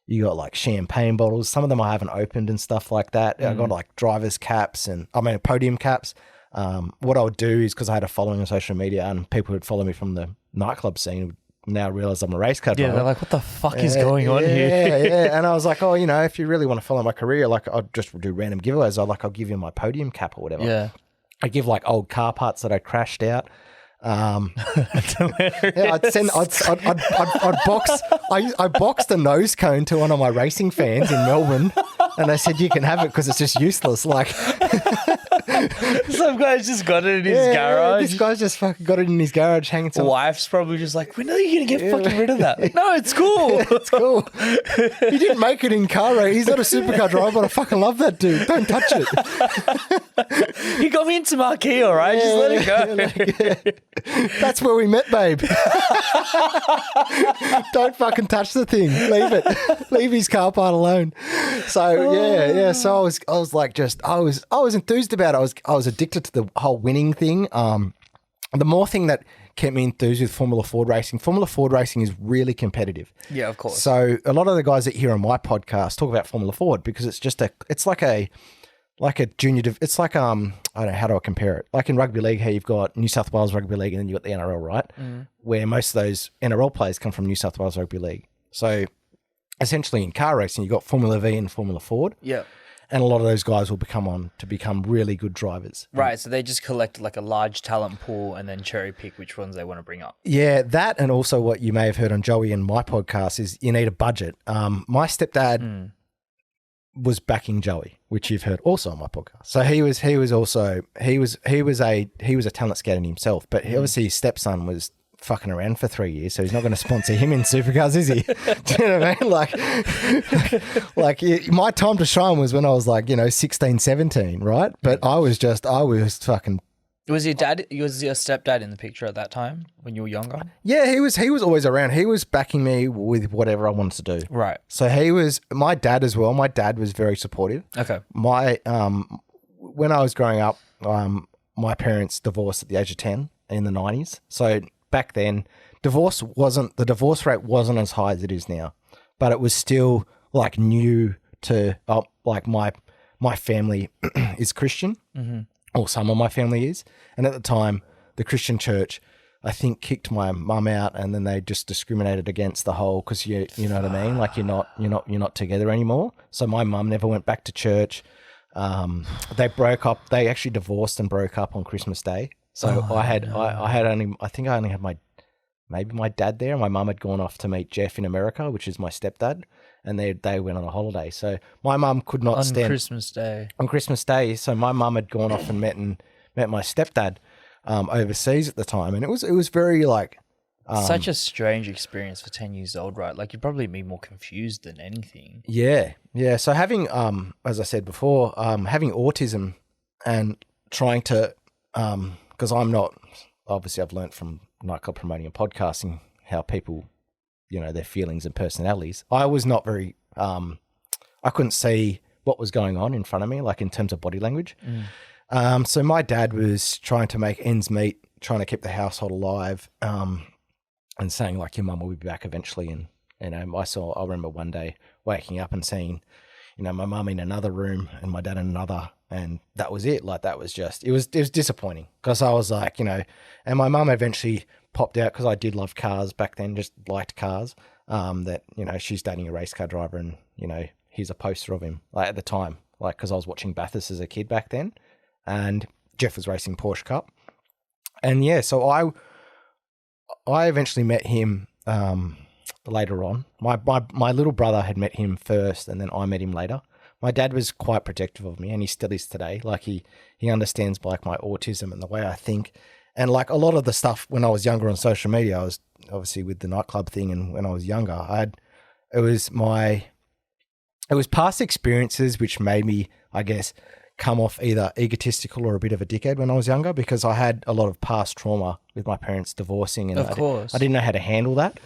You got like champagne bottles. Some of them I haven't opened and stuff like that. I got like driver's caps podium caps. What I would do is, because I had a following on social media and people would follow me from the nightclub scene would now realize I'm a race car driver. Yeah, they're like, what the fuck is going on here? Yeah. And I was like, oh, you know, if you really want to follow my career, like I'll just do random giveaways. I'll give you my podium cap or whatever. Yeah. I give like old car parts that I crashed out. That's hilarious. Yeah, I'd box. I boxed a nose cone to one of my racing fans in Melbourne, and I said, "You can have it because it's just useless." Like some guy's just got it in his garage. This guy's just fucking got it in his garage, hanging. Some wife's probably just like, "When are you gonna get fucking rid of that?" Like, no, it's cool. It's cool. He didn't make it in car race. He's not a supercar driver, but I fucking love that dude. Don't touch it. He got me into Marquee, all right? Just let it go. That's where we met, babe. Don't fucking touch the thing. Leave it. Leave his car part alone. So yeah. So I was like, I was enthused about it. I was addicted to the whole winning thing. The more thing that kept me enthused with Formula Ford racing. Formula Ford racing is really competitive. Yeah, of course. So a lot of the guys that hear on my podcast talk about Formula Ford because it's like a junior, it's like, I don't know, how do I compare it? Like in rugby league, how you've got New South Wales Rugby League and then you've got the NRL, right? Where most of those NRL players come from New South Wales Rugby League. So essentially in car racing, you've got Formula V and Formula Ford. Yeah. And a lot of those guys will become really good drivers. Right, so they just collect like a large talent pool and then cherry pick which ones they want to bring up. Yeah, that and also what you may have heard on Joey and my podcast is you need a budget. My stepdad... was backing Joey, which you've heard also on my podcast. So he was a talent scout in himself, but obviously his stepson was fucking around for 3 years, so he's not going to sponsor him in supercars, is he? Do you know what I mean? Like my time to shine was when I was like, 16, 17, right? But I was fucking. Was your stepdad in the picture at that time when you were younger? Yeah, he was always around. He was backing me with whatever I wanted to do. Right. So he was my dad as well. My dad was very supportive. Okay. When I was growing up, my parents divorced at the age of 10 in the 90s. So back then, the divorce rate wasn't as high as it is now, but it was still like new to like my family is Christian. Mm-hmm. Or some of my family is. And at the time, the Christian church, I think, kicked my mum out, and then they just discriminated against the whole, because you know what I mean? Like you're not together anymore. So my mum never went back to church. They broke up. They actually divorced and broke up on Christmas Day. So I think I only had my dad there. My mum had gone off to meet Jeff in America, which is my stepdad. And they went on a holiday. So my mum could not stand... On Christmas Day. So my mum had gone off and met my stepdad overseas at the time. And it was very like... such a strange experience for 10 years old, right? Like you'd probably be more confused than anything. Yeah. Yeah. So having, as I said before, having autism and trying to... because I'm not... Obviously, I've learned from Nightclub promoting and podcasting how people... their feelings and personalities. I was not very, I couldn't see what was going on in front of me, like in terms of body language. So my dad was trying to make ends meet, trying to keep the household alive, and saying like, your mum will be back eventually. And, I remember one day waking up and seeing, my mum in another room and my dad in another, and that was it. Like that was just, it was disappointing because I was like, and my mum eventually popped out because I did love cars back then, just liked cars, that, she's dating a race car driver and, here's a poster of him like at the time, like, cause I was watching Bathurst as a kid back then and Jeff was racing Porsche Cup. And yeah, so I eventually met him, later on. My little brother had met him first and then I met him later. My dad was quite protective of me and he still is today. Like he understands like my autism and the way I think. And like a lot of the stuff when I was younger on social media, I was obviously with the nightclub thing. And when I was younger, it was past experiences which made me, I guess, come off either egotistical or a bit of a dickhead when I was younger, because I had a lot of past trauma with my parents divorcing and I didn't know how to handle that.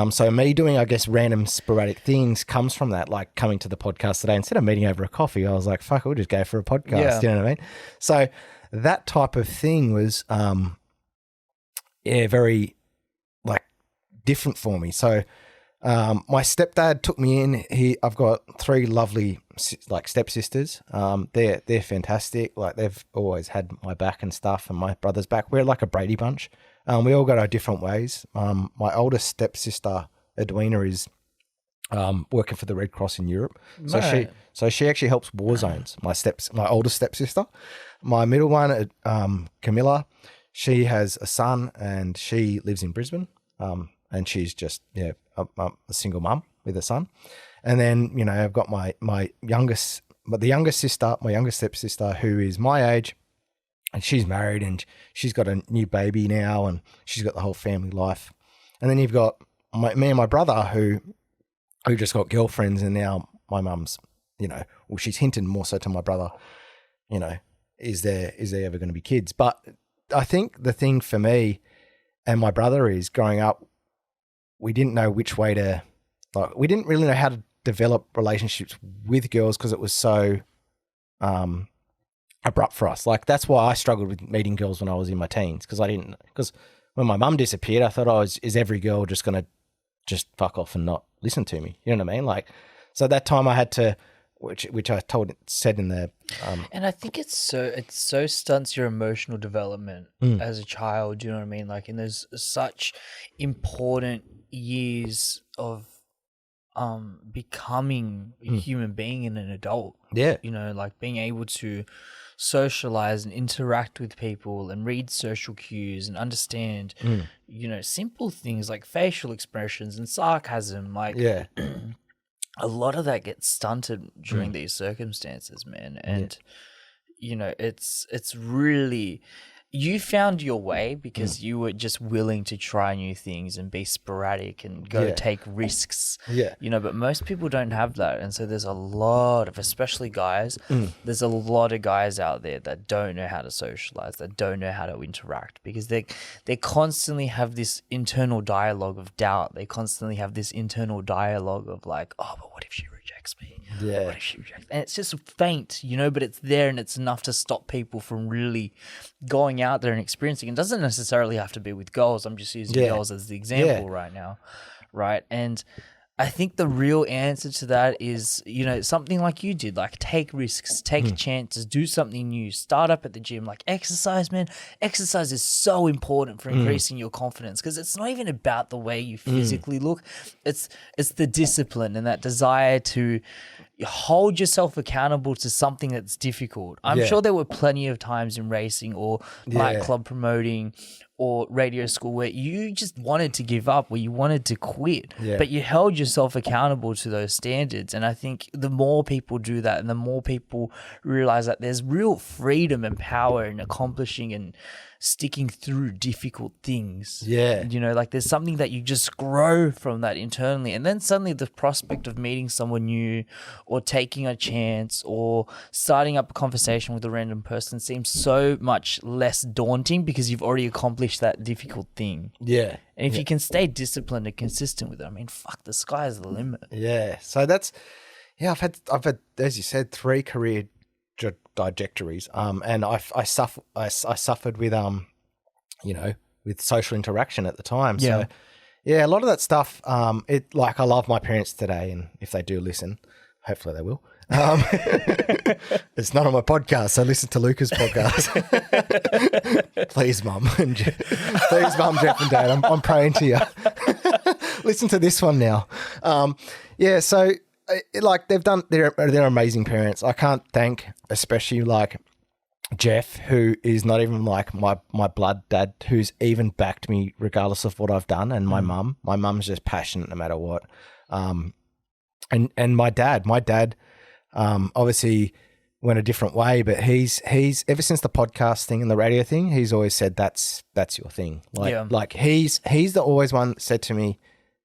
So me doing, I guess, random sporadic things comes from that, like coming to the podcast today. Instead of meeting over a coffee, I was like, fuck, we'll just go for a podcast. Yeah. You know what I mean? So that type of thing was, very like different for me. So my stepdad took me in. I've got 3 lovely like stepsisters. They're fantastic. Like they've always had my back and stuff, and my brother's back. We're like a Brady bunch. We all go our different ways. My oldest stepsister, Edwina, is working for the Red Cross in Europe. So she actually helps war zones. My oldest stepsister. My middle one, Camilla, she has a son and she lives in Brisbane. And she's just a single mum with a son. And then I've got my youngest stepsister, who is my age. And she's married and she's got a new baby now and she's got the whole family life. And then you've got me and my brother who just got girlfriends, and now my mum's, she's hinted more so to my brother, is there ever going to be kids? But I think the thing for me and my brother is, growing up, we didn't know which way to, like, we didn't really know how to develop relationships with girls because it was so abrupt for us. Like, that's why I struggled with meeting girls when I was in my teens, because when my mum disappeared, I thought, is every girl just going to just fuck off and not listen to me? You know what I mean? Like, so that time I had to, which I said in the and I think it so stunts your emotional development as a child. You know what I mean? Like, and there's such important years of becoming a human being and an adult. Yeah, like being able to socialize and interact with people and read social cues and understand simple things like facial expressions and sarcasm. Like, a lot of that gets stunted during these circumstances, man. And you know, it's really, you found your way because you were just willing to try new things and be sporadic and go take risks. You know, but most people don't have that. And so there's a lot of, especially guys, there's a lot of guys out there that don't know how to socialize, that don't know how to interact, because they constantly have this internal dialogue of doubt. They constantly have this internal dialogue of like, oh, but what if she rejects me? What if she rejects me? And it's just faint, you know, but it's there, and it's enough to stop people from really going out there and experiencing. It doesn't necessarily have to be with girls. I'm just using girls as the example right now, right? And I think the real answer to that is, you know, something like you did, like take risks, take chances, do something new, start up at the gym, like exercise, man. Exercise is so important for increasing your confidence, because it's not even about the way you physically look. It's the discipline and that desire to hold yourself accountable to something that's difficult. I'm sure there were plenty of times in racing or nightclub promoting or radio school where you just wanted to give up, where you wanted to quit, but you held yourself accountable to those standards. And I think the more people do that, and the more people realize that there's real freedom and power in accomplishing and sticking through difficult things. You know, like there's something that you just grow from that internally. And then suddenly the prospect of meeting someone new or taking a chance or starting up a conversation with a random person seems so much less daunting, because you've already accomplished that difficult thing. And if you can stay disciplined and consistent with it, I mean, fuck, the sky's the limit. So that's, I've had, as you said, 3 career trajectories, and I suffered with you know, with social interaction at the time. So a lot of that stuff, it, like, I love my parents today, and if they do listen, hopefully they will. It's not on my podcast, so listen to Luca's podcast. Please, Mum. Please, Mum, Jeff and Dad, I'm praying to you. Listen to this one now. So like they're amazing parents. I can't thank, especially like Jeff, who is not even like my blood dad, who's even backed me regardless of what I've done, and my mum's just passionate no matter what. And my dad obviously went a different way, but he's ever since the podcast thing and the radio thing, he's always said that's your thing. Like he's the always one that said to me,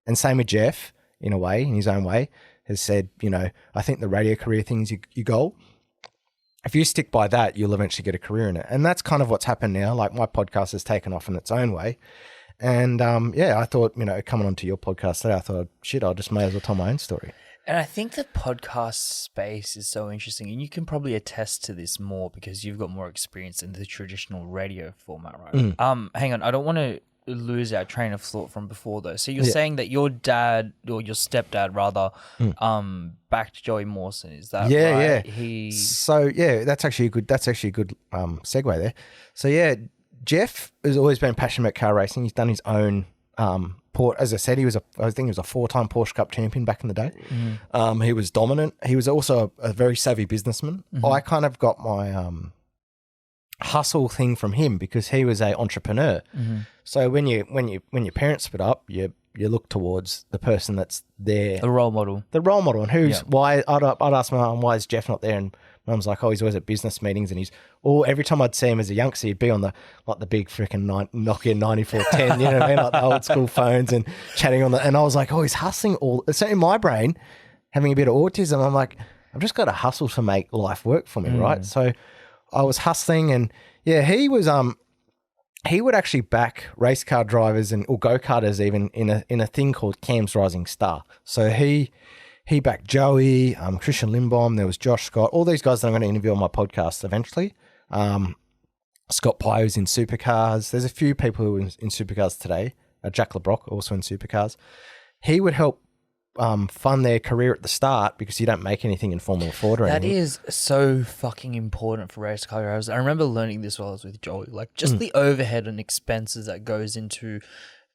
and same with Jeff in a way, in his own way, has said, you know, I think the radio career thing is your goal. If you stick by that, you'll eventually get a career in it. And that's kind of what's happened now. Like my podcast has taken off in its own way. And I thought, you know, coming onto your podcast today, I thought, shit, I just may as well tell my own story. And I think the podcast space is so interesting, and you can probably attest to this more because you've got more experience in the traditional radio format, right? Hang on, I don't want to lose our train of thought from before though. So you're saying that your dad, or your stepdad rather, backed Joey Mawson, is that right? That's actually a good segue there. So Jeff has always been passionate about car racing. He's done his own as I said, I think he was a 4-time Porsche Cup champion back in the day. He was dominant. He was also a very savvy businessman. I kind of got my hustle thing from him because he was an entrepreneur. So when your parents split up, you look towards the person that's there, the role model, and who's why. I'd ask my mum, why is Jeff not there? And mum's like, oh, he's always at business meetings, and every time I'd see him as a youngster, he'd be on the big freaking Nokia 9410, you know what I mean, like the old school phones, and chatting on and I was like, oh, he's hustling so in my brain, having a bit of autism, I'm like, I've just got to hustle to make life work for me, right? So I was hustling, and he would actually back race car drivers or go-karters even in a thing called Cam's Rising Star. So he backed Joey, Christian Lindbaum, there was Josh Scott, all these guys that I'm going to interview on my podcast eventually. Scott Pye was in supercars. There's a few people who are in supercars today. Jack LeBrock also in supercars. He would help fund their career at the start because you don't make anything in Formula Ford or anything. That is so fucking important for race car drivers. I remember learning this while I was with Joey, like just the overhead and expenses that goes into,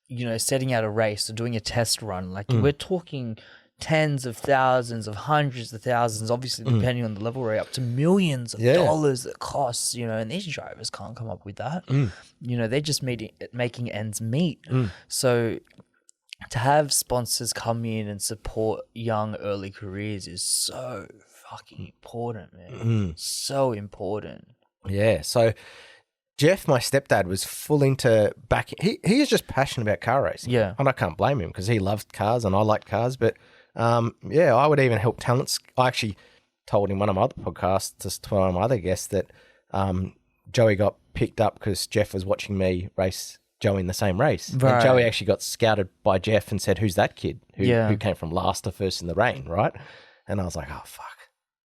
you know, setting out a race or doing a test run. Like we're talking tens of thousands of hundreds of thousands, obviously depending on the level rate, up to millions of dollars that costs, you know, and these drivers can't come up with that. You know, they're just making ends meet. So to have sponsors come in and support young early careers is so fucking important, man. So important. Yeah. So Jeff, my stepdad, was full into he is just passionate about car racing. Yeah. And I can't blame him because he loved cars and I liked cars. But I would even help talents. I actually told him one of my other podcasts, just to one of my other guests, that Joey got picked up because Jeff was watching me race Joey in the same race. Right. And Joey actually got scouted by Jeff and said, "Who's that kid who came from last to first in the rain?" Right? And I was like, "Oh fuck,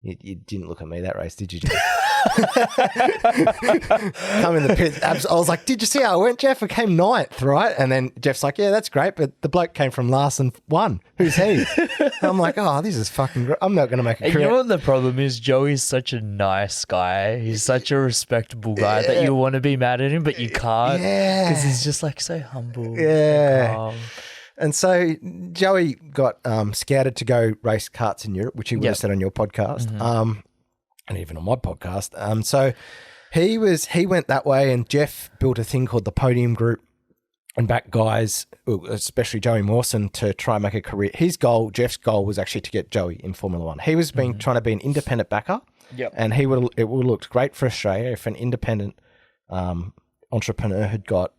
you didn't look at me that race, did you, Jeff?" Come in the pit. I was like, "Did you see how I went, Jeff? I came ninth, right?" And then Jeff's like, "Yeah, that's great, but the bloke came from last and won. Who's he?" I'm like, "Oh, this is fucking great. I'm not going to make a career." You know what the problem is? Joey's such a nice guy. He's such a respectable guy that you want to be mad at him, but you can't. Yeah. Because he's just like so humble. Yeah. And so Joey got scouted to go race karts in Europe, which he would have said on your podcast. And even on my podcast. So he went that way, and Jeff built a thing called the Podium Group and backed guys, especially Joey Mawson, to try and make a career. Jeff's goal was actually to get Joey in Formula One. He was trying to be an independent backer. Yep. And it would have looked great for Australia if an independent entrepreneur had got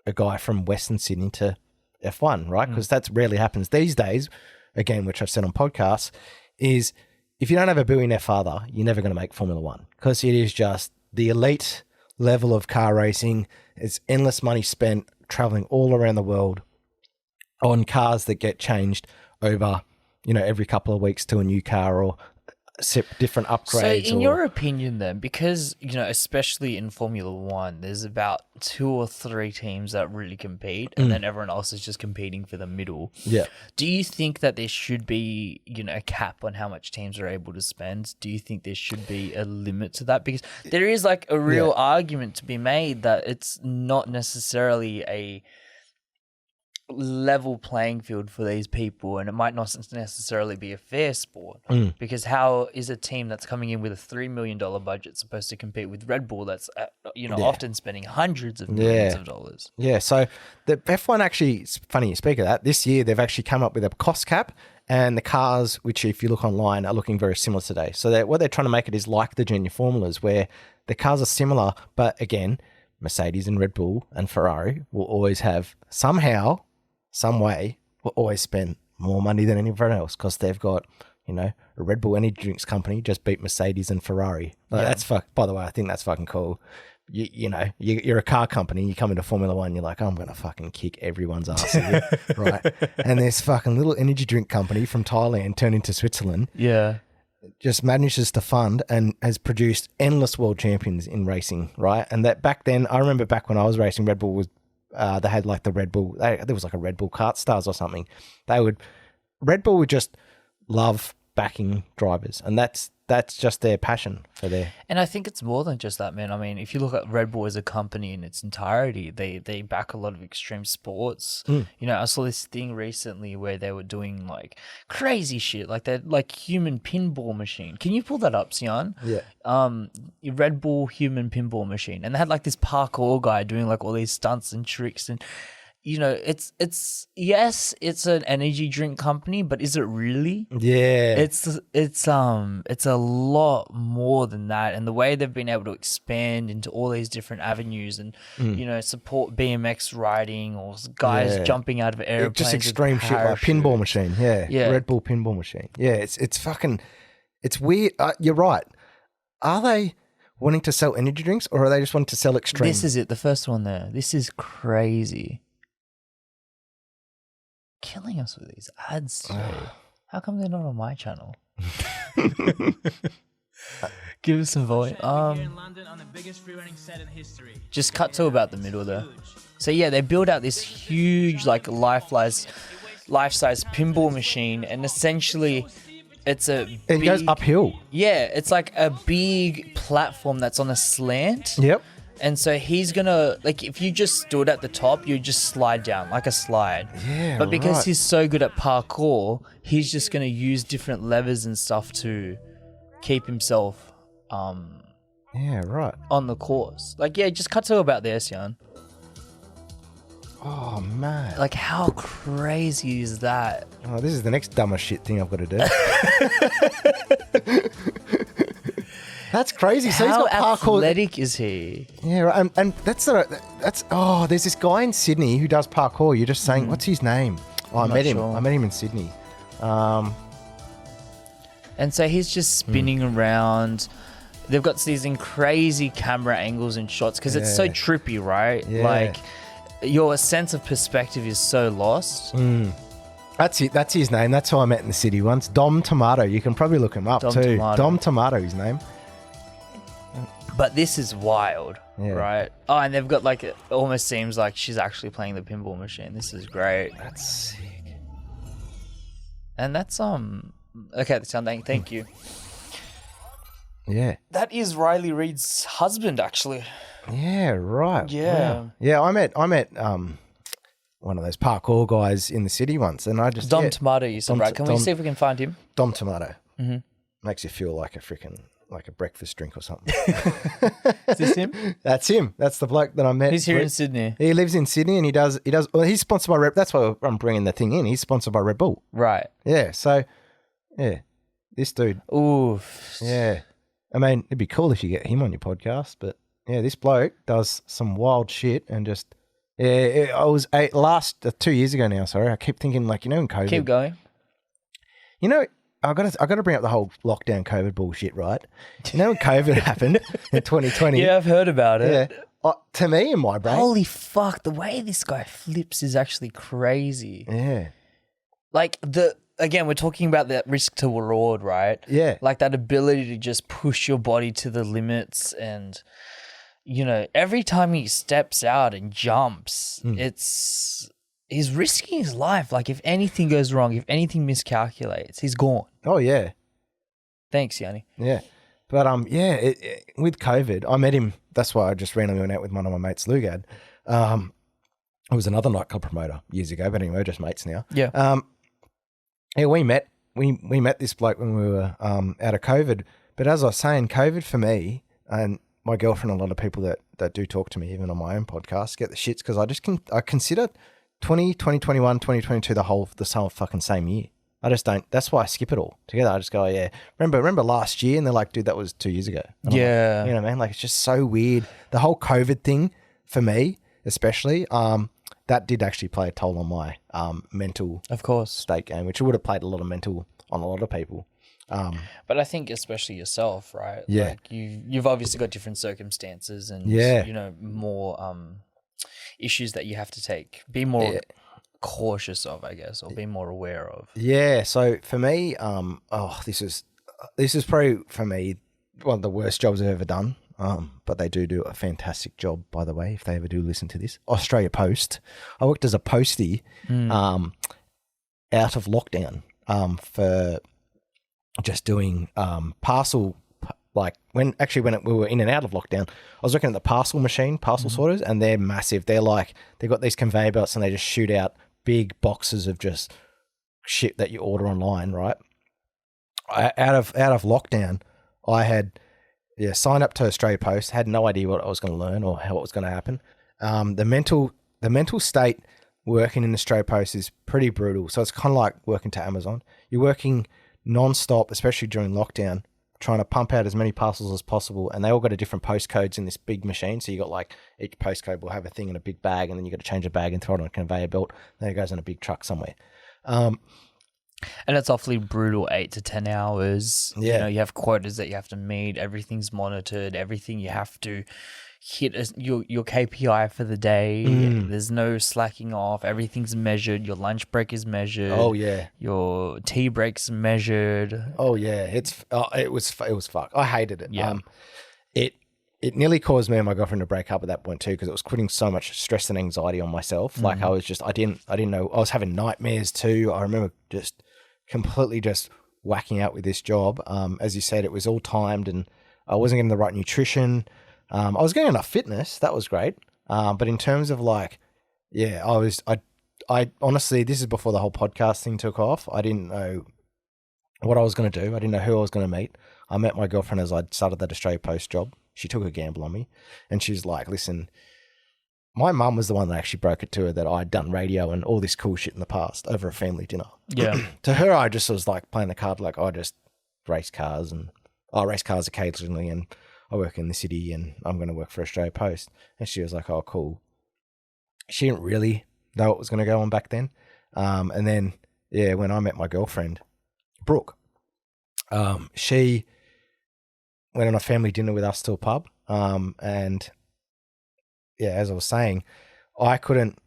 a guy from Western Sydney to F1, right? Because that's rarely happens these days, again, which I've said on podcasts, is if you don't have a billionaire father, you're never going to make Formula One, because it is just the elite level of car racing. It's endless money spent traveling all around the world on cars that get changed over, every couple of weeks to a new car or different upgrades. So in your opinion then, because, especially in Formula One, there's about 2 or 3 teams that really compete and then everyone else is just competing for the middle. Yeah. Do you think that there should be, a cap on how much teams are able to spend? Do you think there should be a limit to that? Because there is like a real argument to be made that it's not necessarily a level playing field for these people, and it might not necessarily be a fair sport, because how is a team that's coming in with a $3 million budget supposed to compete with Red Bull that's often spending hundreds of millions of dollars? Yeah, so the F1 actually, it's funny you speak of that, this year they've actually come up with a cost cap, and the cars, which if you look online, are looking very similar today. So what they're trying to make it is like the junior formulas, where the cars are similar, but again, Mercedes and Red Bull and Ferrari will always have somehow, some way, will always spend more money than anyone else, because they've got, a Red Bull energy drinks company just beat Mercedes and Ferrari. That's by the way, I think that's fucking cool. You're a car company, you come into Formula One, you're like, I'm going to fucking kick everyone's ass here, right? And this fucking little energy drink company from Thailand turned into Switzerland. Yeah. Just manages to fund and has produced endless world champions in racing, right? And that back then, I remember back when I was racing, Red Bull was they had like the Red Bull. There was like a Red Bull Kart Stars or something. Red Bull would just love backing drivers, and that's just their passion for their. And I think it's more than just that, man. I mean, if you look at Red Bull as a company in its entirety, they back a lot of extreme sports. I saw this thing recently where they were doing like crazy shit, like that, like human pinball machine. Can you pull that up, Sian? Yeah. Red Bull human pinball machine, and they had like this parkour guy doing like all these stunts and tricks, and it's yes, an energy drink company, but is it really? Yeah. It's a lot more than that, and the way they've been able to expand into all these different avenues and support BMX riding or guys jumping out of airplanes, just extreme shit like pinball machine. Yeah. Red Bull pinball machine. Yeah, it's fucking, it's weird. You're right. Are they wanting to sell energy drinks, or are they just wanting to sell extreme? This is it. The first one there. This is crazy. Killing us with these ads today. How come they're not on my channel? Give us some volume. Just cut to about the middle there. So yeah, they build out this huge like life-size pinball machine, and essentially it goes uphill. Yeah, it's like a big platform that's on a slant. Yep. And so he's gonna, like, if you just stood at the top, you'd just slide down like a slide. Yeah. But because he's so good at parkour, he's just gonna use different levers and stuff to keep himself on the course. Like, yeah, just cut to about there, Sian. Oh, man. Like, how crazy is that? Oh, this is the next dumbest shit thing I've got to do. That's crazy. So he's How got parkour. athletic is he? Yeah, right. And that's there's this guy in Sydney who does parkour. You're just saying, what's his name? Oh, I met him. I met him in Sydney. And so he's just spinning around. They've got these crazy camera angles and shots because it's so trippy, right? Yeah. Like, your sense of perspective is so lost. That's it. That's his name. That's who I met in the city once. Dom Tomato. You can probably look him up too. Dom Tomato, his name. But this is wild, Yeah. right? Oh, and they've got like, it almost seems like she's actually playing the pinball machine. This is great. That's sick. And that's, okay, thank you. Yeah. That is Riley Reid's husband, actually. Yeah, right. Yeah. Wow. Yeah, I met one of those parkour guys in the city once, and I just Dom Tomato, you said, right? Can we see if we can find him? Dom Tomato. Mm-hmm. Makes you feel like a breakfast drink or something. Is this him? That's him. That's the bloke that I met. He's here in Sydney. He lives in Sydney, and he does. Well, he's sponsored by Red. That's why I'm bringing the thing in. He's sponsored by Redbull. Right. Yeah. So, yeah, this dude. Oof. Yeah. I mean, it'd be cool if you get him on your podcast, but yeah, this bloke does some wild shit and just. Yeah, I was 2 years ago now. Sorry, I keep thinking in COVID. Keep going. I got to bring up the whole lockdown COVID bullshit, right? When COVID happened in 2020? Yeah, I've heard about it. Yeah. To me, in my brain, Holy fuck! The way this guy flips is actually crazy. Yeah. Like again, we're talking about that risk to reward, right? Yeah. Like that ability to just push your body to the limits, and every time he steps out and jumps, he's risking his life. Like, if anything goes wrong, if anything miscalculates, he's gone. Oh yeah. Thanks, Yanni. Yeah. But with COVID, I met him. That's why I just randomly went out with one of my mates, Luca. It was another nightclub promoter years ago, but anyway, we're just mates now. Yeah. Yeah, we met this bloke when we were out of COVID. But as I was saying, COVID for me and my girlfriend, a lot of people that do talk to me, even on my own podcast, get the shits because I consider 2021, 2022 the whole fucking same year. I just don't. That's why I skip it all together. I just go, oh, yeah. Remember last year? And they're like, dude, that was 2 years ago. And yeah. Like, you know what I mean? Like, it's just so weird. The whole COVID thing for me, especially, that did actually play a toll on my mental state game, which would have played a lot of mental on a lot of people. But I think especially yourself, right? Yeah. Like you've obviously got different circumstances and more issues that you have to be more cautious of, I guess, or be more aware of. Yeah. So for me, this is probably for me one of the worst jobs I've ever done. But they do a fantastic job, by the way, if they ever do listen to this. Australia Post. I worked as a postie out of lockdown for just doing parcel, like when we were in and out of lockdown, I was working at the parcel machine, parcel sorters, and they're massive. They've got these conveyor belts and they just shoot out big boxes of just shit that you order online, right? Out of lockdown, I had signed up to Australia Post, had no idea what I was going to learn or what was going to happen. The mental state working in Australia Post is pretty brutal. So it's kind of like working to Amazon. You're working non-stop, especially during lockdown, trying to pump out as many parcels as possible, and they all got a different postcodes in this big machine. So you got like each postcode will have a thing in a big bag, and then you got to change a bag and throw it on a conveyor belt. Then it goes in a big truck somewhere. And it's awfully brutal, 8 to 10 hours. Yeah. You have quotas that you have to meet. Everything's monitored. Everything you have to hit your KPI for the day. There's no slacking off. Everything's measured. Your lunch break is measured. Oh yeah. Your tea break's measured. Oh yeah. It was fuck. I hated it. Yeah. It nearly caused me and my girlfriend to break up at that point too, because it was putting so much stress and anxiety on myself. Like I didn't know. I was having nightmares too. I remember just completely just whacking out with this job. As you said, it was all timed and I wasn't getting the right nutrition. I was getting enough fitness. That was great. But in terms of I honestly, this is before the whole podcast thing took off. I didn't know what I was going to do. I didn't know who I was going to meet. I met my girlfriend as I started that Australia Post job. She took a gamble on me and she was like, listen, my mum was the one that actually broke it to her that I'd done radio and all this cool shit in the past over a family dinner. Yeah. To her, I just was like playing the card, like I just race cars and I race cars occasionally and I work in the city and I'm going to work for Australia Post. And she was like, oh, cool. She didn't really know what was going to go on back then. And then, when I met my girlfriend, Brooke, she went on a family dinner with us to a pub. And as I was saying, I couldn't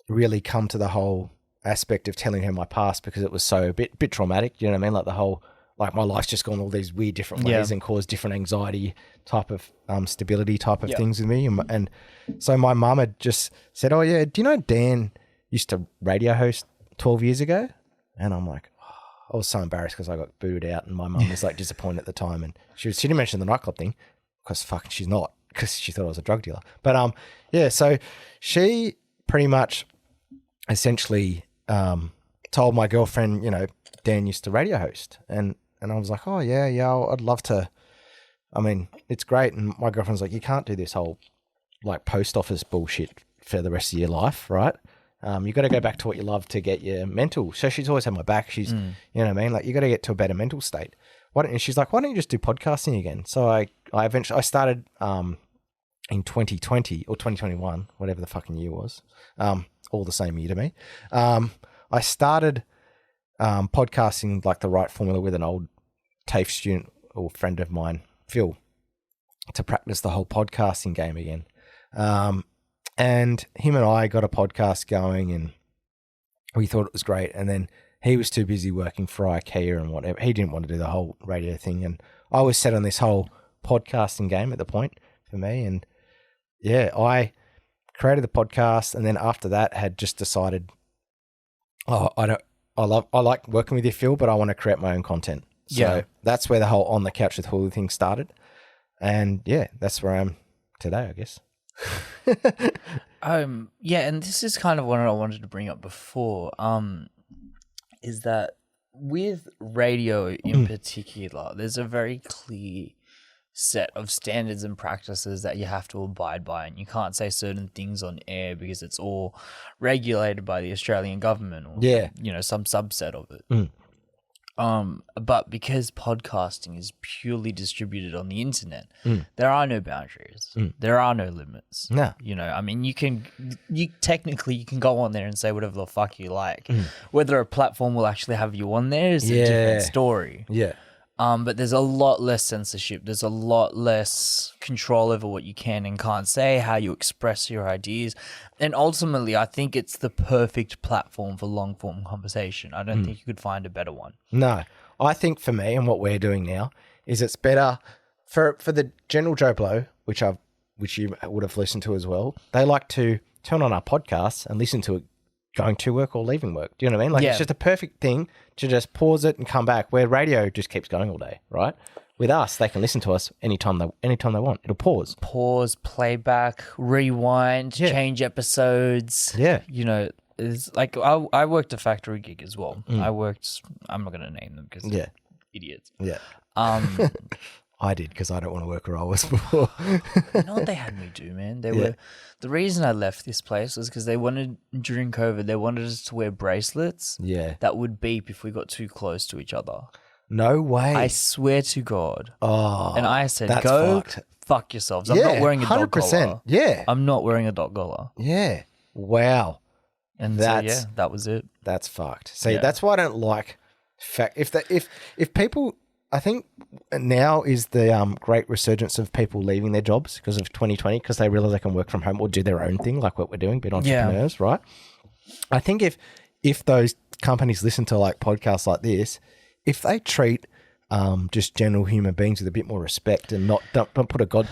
really come to the whole aspect of telling her my past because it was so a bit traumatic. You know what I mean? Like the whole, like my life's just gone all these weird different ways and caused different anxiety type of stability type of things with me. And so my mum had just said, oh yeah, do you know Dan used to radio host 12 years ago? And I'm like, I was so embarrassed because I got booed out and my mum was like disappointed at the time. And she didn't mention the nightclub thing because fucking she's not, because she thought I was a drug dealer. But so she pretty much essentially told my girlfriend, you know, Dan used to radio host. And I was like, oh yeah, I'd love to. I mean, it's great. And my girlfriend's like, you can't do this whole like post office bullshit for the rest of your life, right? You got to go back to what you love to get your mental. So she's always had my back. She's, you know what I mean? Like you got to get to a better mental state. And she's like, why don't you just do podcasting again? So I eventually started in 2020 or 2021, whatever the fucking year was, all the same year to me. I started podcasting like the right formula with an old TAFE student or friend of mine, Phil, to practice the whole podcasting game again. And him and I got a podcast going and we thought it was great. And then he was too busy working for IKEA and whatever. He didn't want to do the whole radio thing. And I was set on this whole podcasting game at the point for me. And I created the podcast. And then after that had just decided, I like working with you, Phil, but I want to create my own content. So that's where the whole On the Couch with Holihan thing started. And that's where I am today, I guess. And this is kind of what I wanted to bring up before, is that with radio in particular, there's a very clear set of standards and practices that you have to abide by, and you can't say certain things on air because it's all regulated by the Australian government or you know, some subset of it. But because podcasting is purely distributed on the internet, there are no boundaries. There are no limits. No. You know, I mean, you can go on there and say whatever the fuck you like. Whether a platform will actually have you on there is a different story. Yeah. But there's a lot less censorship. There's a lot less control over what you can and can't say, how you express your ideas. And ultimately, I think it's the perfect platform for long-form conversation. I don't think you could find a better one. No. I think for me and what we're doing now is it's better for the general Joe Blow, which you would have listened to as well. They like to turn on our podcasts and listen to it going to work or leaving work. Do you know what I mean? Like it's just a perfect thing to just pause it and come back, where radio just keeps going all day, right? With us, they can listen to us anytime they want. It'll pause. Playback, rewind, change episodes. Yeah. You know, it's like I worked a factory gig as well. I'm not going to name them because they're idiots. Yeah. I did because I don't want to work where I was before. You know what they had me do, man? The reason I left this place was because during COVID, they wanted us to wear bracelets that would beep if we got too close to each other. No way. I swear to God. Oh, and I said, that's go fucked. Fuck yourselves. I'm not wearing a dog 100%. collar. Yeah. I'm not wearing a dog collar. Yeah. Wow. And that was it. That's fucked. See, that's why I don't like if people, I think now is the great resurgence of people leaving their jobs because of 2020, because they realize they can work from home or do their own thing like what we're doing, be entrepreneurs, right? I think if those companies listen to like podcasts like this, if they treat just general human beings with a bit more respect and don't put a dog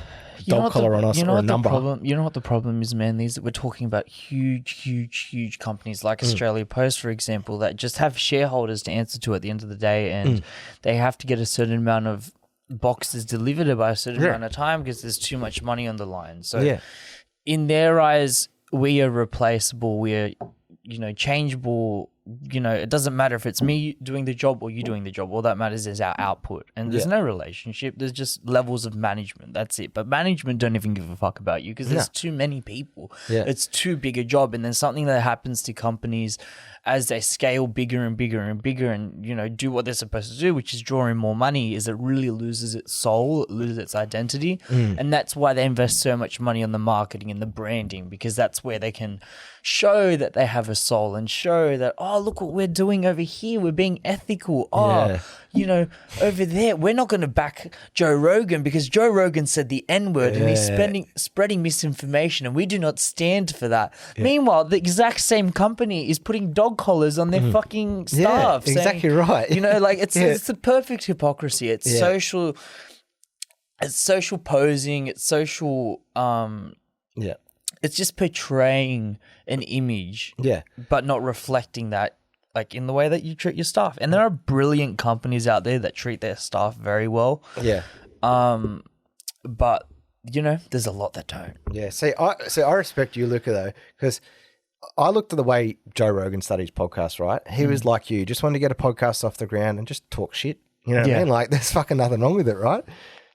collar on us or a number. You know what the problem is, man? We're talking about huge companies like Australia Post, for example, that just have shareholders to answer to at the end of the day, and they have to get a certain amount of boxes delivered by a certain amount of time because there's too much money on the line. So in their eyes, we are replaceable. We are, changeable you know, it doesn't matter if it's me doing the job or you doing the job. All that matters is our output. And there's no relationship. There's just levels of management. That's it. But management don't even give a fuck about you because there's too many people. Yeah. It's too big a job. And then something that happens to companies as they scale bigger and bigger and bigger and, you know, do what they're supposed to do, which is draw in more money, is it really loses its soul, it loses its identity. And that's why they invest so much money on the marketing and the branding, because that's where they can show that they have a soul and show that, oh, look what we're doing over here. We're being ethical. Oh, you know, over there, we're not going to back Joe Rogan because Joe Rogan said the N-word and he's spreading misinformation and we do not stand for that. Meanwhile, the exact same company is putting dog collars on their fucking staff. Yeah, exactly right. You know, like it's the perfect hypocrisy. It's social posing. It's social, it's just portraying an image, but not reflecting that, like in the way that you treat your staff. And there are brilliant companies out there that treat their staff very well. Yeah. But you know, there's a lot that don't. Yeah. See, I respect you, Luca, though, because I looked at the way Joe Rogan started his podcast. Right, he was like you, just wanted to get a podcast off the ground and just talk shit. You know what I mean? Like, there's fucking nothing wrong with it, right?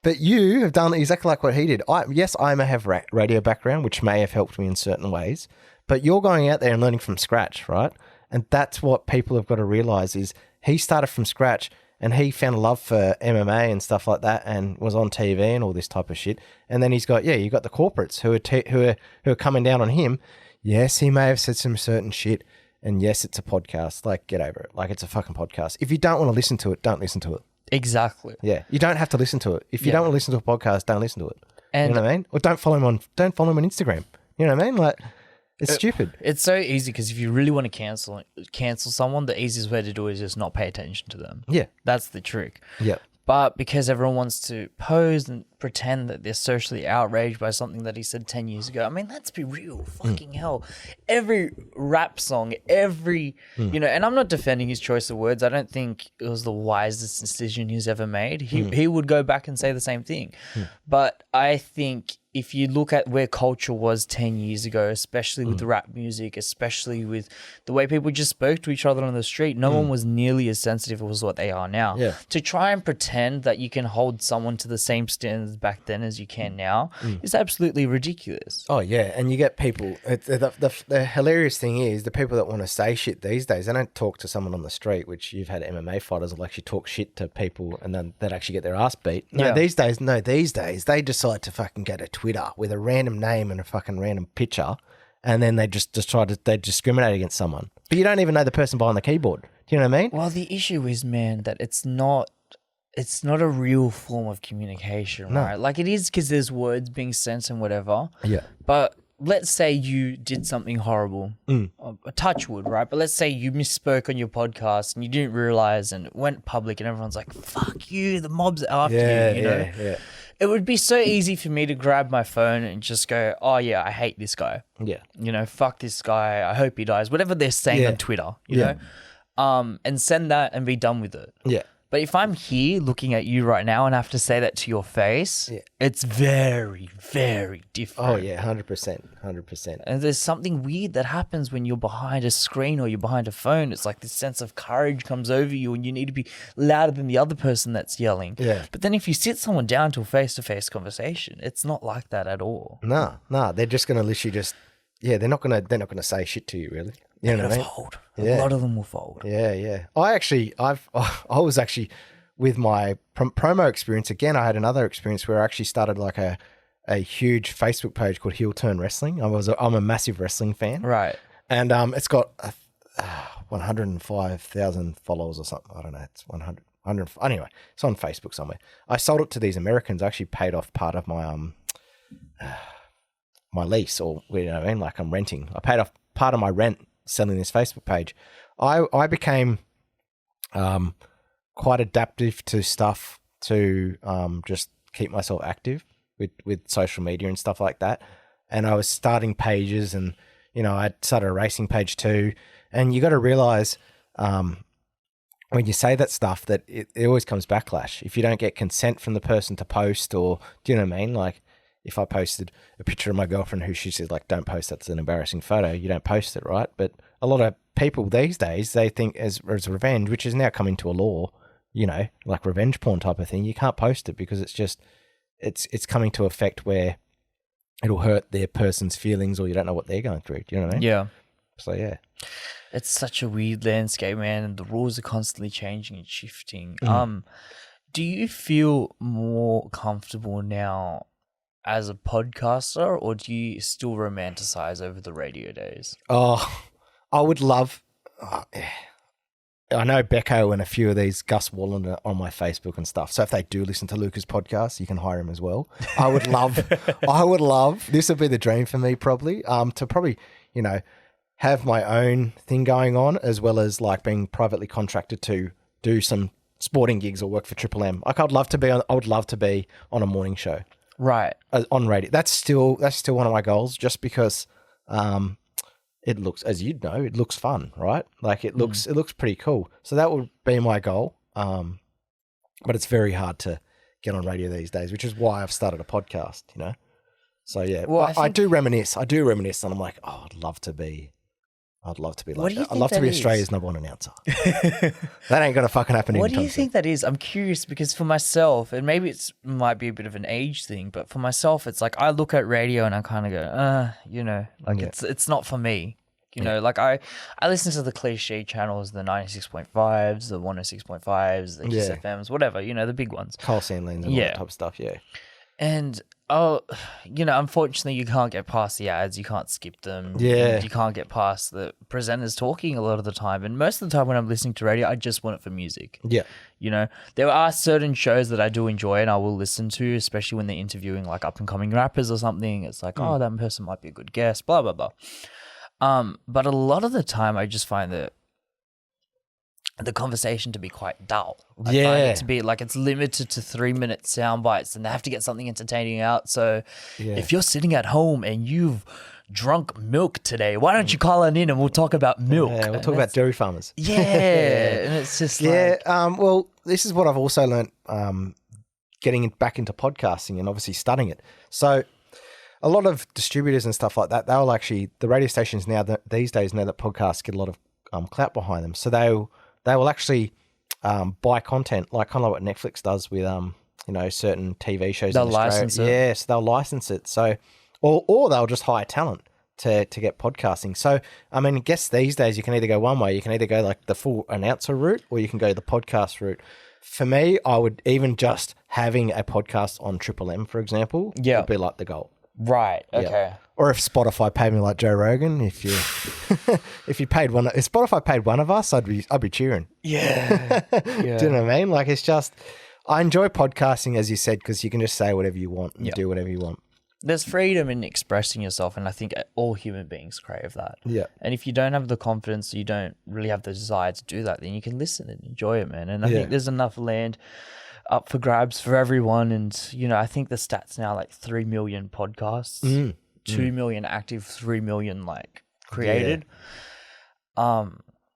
But you have done exactly like what he did. Yes, I may have radio background, which may have helped me in certain ways, but you're going out there and learning from scratch, right? And that's what people have got to realize is he started from scratch and he found a love for MMA and stuff like that and was on TV and all this type of shit. And then he's got, you got the corporates who are coming down on him. Yes, he may have said some certain shit. And yes, it's a podcast. Like, get over it. Like, it's a fucking podcast. If you don't want to listen to it, don't listen to it. Exactly. Yeah. You don't have to listen to it. If you don't want to listen to a podcast, don't listen to it. And you know what I mean? Or don't follow him on Instagram. You know what I mean? Like, it's stupid. It's so easy because if you really want to cancel someone, the easiest way to do it is just not pay attention to them. Yeah. That's the trick. Yeah. But because everyone wants to pose and pretend that they're socially outraged by something that he said 10 years ago, I mean, let's be real. Fucking hell. Every rap song, you know, and I'm not defending his choice of words. I don't think it was the wisest decision he's ever made. He would go back and say the same thing. But I think if you look at where culture was 10 years ago, especially with the rap music, especially with the way people just spoke to each other on the street, no one was nearly as sensitive as what they are now. Yeah. To try and pretend that you can hold someone to the same standards back then as you can now is absolutely ridiculous. Oh, yeah. And you get people, the hilarious thing is the people that want to say shit these days, they don't talk to someone on the street, which you've had MMA fighters will actually talk shit to people and then they'd actually get their ass beat. These days, they decide to fucking go to Twitter with a random name and a fucking random picture, and then they just they discriminate against someone. But you don't even know the person behind the keyboard. Do you know what I mean? Well, the issue is, man, that it's not a real form of communication, right? Like, it is because there's words being sent and whatever. Yeah. But let's say you did something horrible, a touch wood, right? But let's say you misspoke on your podcast and you didn't realize and it went public and everyone's like, fuck you, the mob's after you, you know? Yeah. It would be so easy for me to grab my phone and just go, oh, yeah, I hate this guy. Yeah. You know, fuck this guy. I hope he dies. Whatever they're saying on Twitter, you know? And send that and be done with it. Yeah. But if I'm here looking at you right now and have to say that to your face, it's very, very different. Oh, yeah, 100%. And there's something weird that happens when you're behind a screen or you're behind a phone. It's like this sense of courage comes over you and you need to be louder than the other person that's yelling. Yeah. But then if you sit someone down to a face-to-face conversation, it's not like that at all. No, they're just going to literally they're not going to say shit to you, really. You know what I mean? Fold. A lot of them will fold. Yeah. I was actually with my promo experience again. I had another experience where I actually started like a huge Facebook page called Heel Turn Wrestling. I'm a massive wrestling fan, right? And it's got 105,000 followers or something. I don't know. It's 100. Anyway, it's on Facebook somewhere. I sold it to these Americans. I actually paid off part of my my lease, or you know what I mean, like I'm renting. I paid off part of my rent selling this Facebook page. I became quite adaptive to stuff to just keep myself active with social media and stuff like that. And I was starting pages, and you know, I started a racing page too. And you got to realize when you say that stuff that it always comes backlash if you don't get consent from the person to post, or do you know what I mean? Like, if I posted a picture of my girlfriend who she said, like, don't post, that's an embarrassing photo, you don't post it, right? But a lot of people these days, they think as revenge, which is now coming to a law, you know, like revenge porn type of thing, you can't post it because it's just, it's coming to effect where it'll hurt their person's feelings or you don't know what they're going through. Do you know what I mean? Yeah. So, yeah. It's such a weird landscape, man, and the rules are constantly changing and shifting. Do you feel more comfortable now as a podcaster, or do you still romanticize over the radio days? Oh, I would love... I know Becco and a few of these, Gus Wallen, are on my Facebook and stuff. So if they do listen to Luca's podcast, you can hire him as well. I would love, this would be the dream for me probably, to probably, you know, have my own thing going on as well as like being privately contracted to do some sporting gigs or work for Triple M. Like I would love to be on a morning show. Right. On radio. That's still one of my goals just because, it looks, as you'd know, it looks fun, right? Like it looks pretty cool. So that would be my goal. But it's very hard to get on radio these days, which is why I've started a podcast, you know? So yeah, well, I do reminisce and I'm like, oh, I'd love to be like that. I'd love to be Australia's number one announcer. That ain't going to fucking happen. What do you think that is? I'm curious because for myself, and maybe it might be a bit of an age thing, but for myself, it's like I look at radio and I kind of go, you know, like it's not for me. You know, like I listen to the cliche channels, the 96.5s, the 106.5s, the Kiss FMs, whatever, you know, the big ones. Carl Sandlins and all that type of stuff, yeah. And, you know, unfortunately you can't get past the ads, you can't skip them. Yeah. You can't get past the presenters talking a lot of the time. And most of the time when I'm listening to radio, I just want it for music. Yeah. You know, there are certain shows that I do enjoy and I will listen to, especially when they're interviewing like up and coming rappers or something. It's like, oh, that person might be a good guest, blah, blah, blah. But a lot of the time I just find that the conversation to be quite dull. I find it to be like it's limited to 3-minute sound bites and they have to get something entertaining out. So if you're sitting at home and you've drunk milk today, why don't you call in and we'll talk about milk? Yeah, we'll talk about dairy farmers. Yeah. And it's just like... well, this is what I've also learned getting back into podcasting and obviously studying it. So a lot of distributors and stuff like that, they'll actually, the radio stations these days know that podcasts get a lot of clout behind them. So they will actually buy content, like kind of like what Netflix does with you know, certain TV shows. They'll license it. Yeah, so they'll license it. So or they'll just hire talent to get podcasting. So I mean, I guess these days you can either go one way, you can either go like the full announcer route, or you can go the podcast route. For me, I would even just having a podcast on Triple M, for example, would be like the goal. Right. Okay. Yeah. Or if Spotify paid me like Joe Rogan, if Spotify paid one of us, I'd be cheering. Yeah. Do you know what I mean? Like it's just, I enjoy podcasting, as you said, because you can just say whatever you want and do whatever you want. There's freedom in expressing yourself, and I think all human beings crave that. Yeah. And if you don't have the confidence, you don't really have the desire to do that, then you can listen and enjoy it, man. And I think there's enough land up for grabs for everyone. And, you know, I think the stats now like 3 million podcasts, 2 million active, 3 million like created.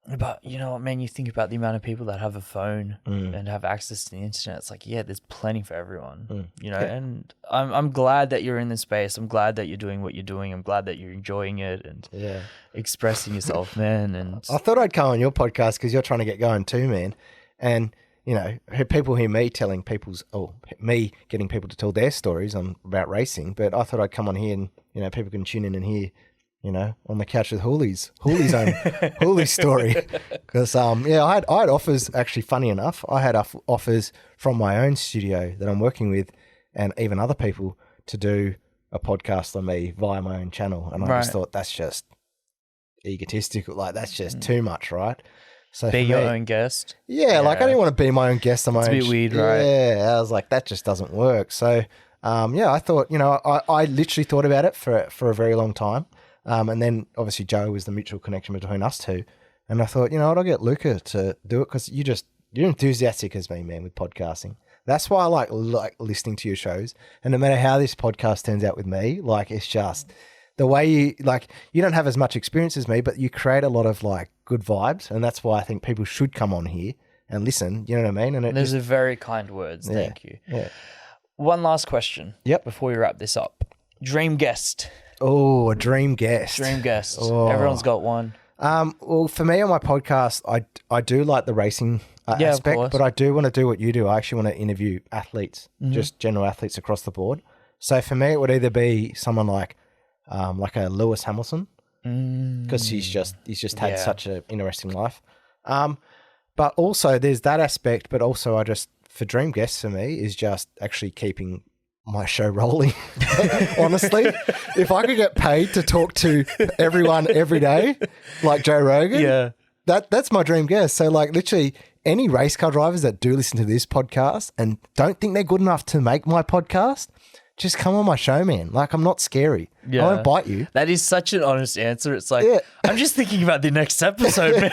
But you know what, man, you think about the amount of people that have a phone and have access to the internet. It's like, there's plenty for everyone, you know, and I'm glad that you're in this space. I'm glad that you're doing what you're doing. I'm glad that you're enjoying it and expressing yourself, man. And I thought I'd come on your podcast because you're trying to get going too, man. And, you know, people hear me me getting people to tell their stories about racing, but I thought I'd come on here and, you know, people can tune in and hear, you know, on the couch with Hooli's story. Because, I had offers, actually, funny enough, I had offers from my own studio that I'm working with and even other people to do a podcast on me via my own channel. And I just thought that's just egotistical. Like, that's just too much, right? So be your own guest. Yeah, like I didn't want to be my own guest on my own. It's a bit weird, right? Yeah, I was like, that just doesn't work. So, I thought, you know, I literally thought about it for a very long time. And then obviously Joe was the mutual connection between us two. And I thought, you know what, I'll get Luca to do it because you're enthusiastic as me, man, with podcasting. That's why I like listening to your shows. And no matter how this podcast turns out with me, like it's just the way you don't have as much experience as me, but you create a lot of like good vibes. And that's why I think people should come on here and listen. You know what I mean? And those are very kind words. Thank you. Yeah. One last question. Yep. Before we wrap this up. Dream guest. Oh, a dream guest. Dream guest. Oh. Everyone's got one. Well, for me on my podcast, I do like the racing aspect, but I do want to do what you do. I actually want to interview athletes, just general athletes across the board. So for me, it would either be someone like a Lewis Hamilton, because he's just had such an interesting life. But also there's that aspect, but also for dream guests for me is just actually keeping my show rolling. Honestly, if I could get paid to talk to everyone every day, like Joe Rogan, that's my dream guest. So like literally any race car drivers that do listen to this podcast and don't think they're good enough to make my podcast, just come on my show, man. Like, I'm not scary. Yeah. I won't bite you. That is such an honest answer. It's like, I'm just thinking about the next episode, man.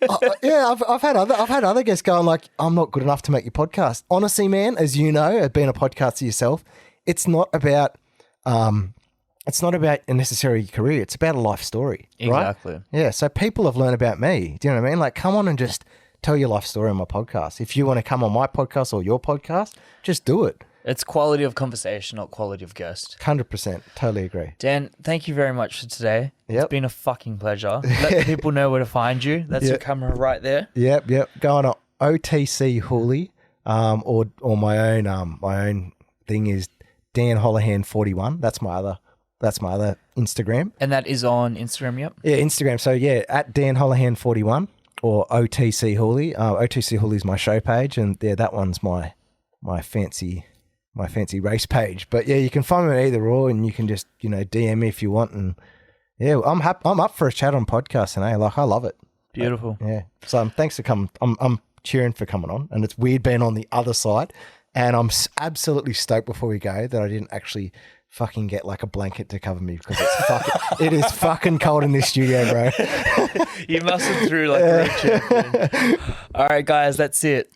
I've had other guests going like, I'm not good enough to make your podcast. Honestly, man, as you know, being a podcaster yourself, it's not about a necessary career. It's about a life story. Exactly. Right? Yeah. So people have learned about me. Do you know what I mean? Like, come on and just tell your life story on my podcast. If you want to come on my podcast or your podcast, just do it. It's quality of conversation, not quality of guest. 100%. Totally agree. Dan, thank you very much for today. Yep. It's been a fucking pleasure. Let people know where to find you. That's your camera right there. Yep. Go on OTC Hooli, or my own thing is Dan Holihan 41. That's my other Instagram. And that is on Instagram, yep. Yeah, Instagram. So at Dan Holihan 41 or OTC Hooli. OTC Hooli is my show page, and that one's my fancy race page. But yeah, you can find me at either or, and you can just, DM me if you want. And yeah, I'm up for a chat on podcasting, like I love it. Beautiful. Yeah. So thanks for coming. I'm cheering for coming on, and it's weird being on the other side, and I'm absolutely stoked before we go that I didn't actually fucking get like a blanket to cover me, because it is fucking cold in this studio, bro. You muscled through like a real champion. All right, guys, that's it.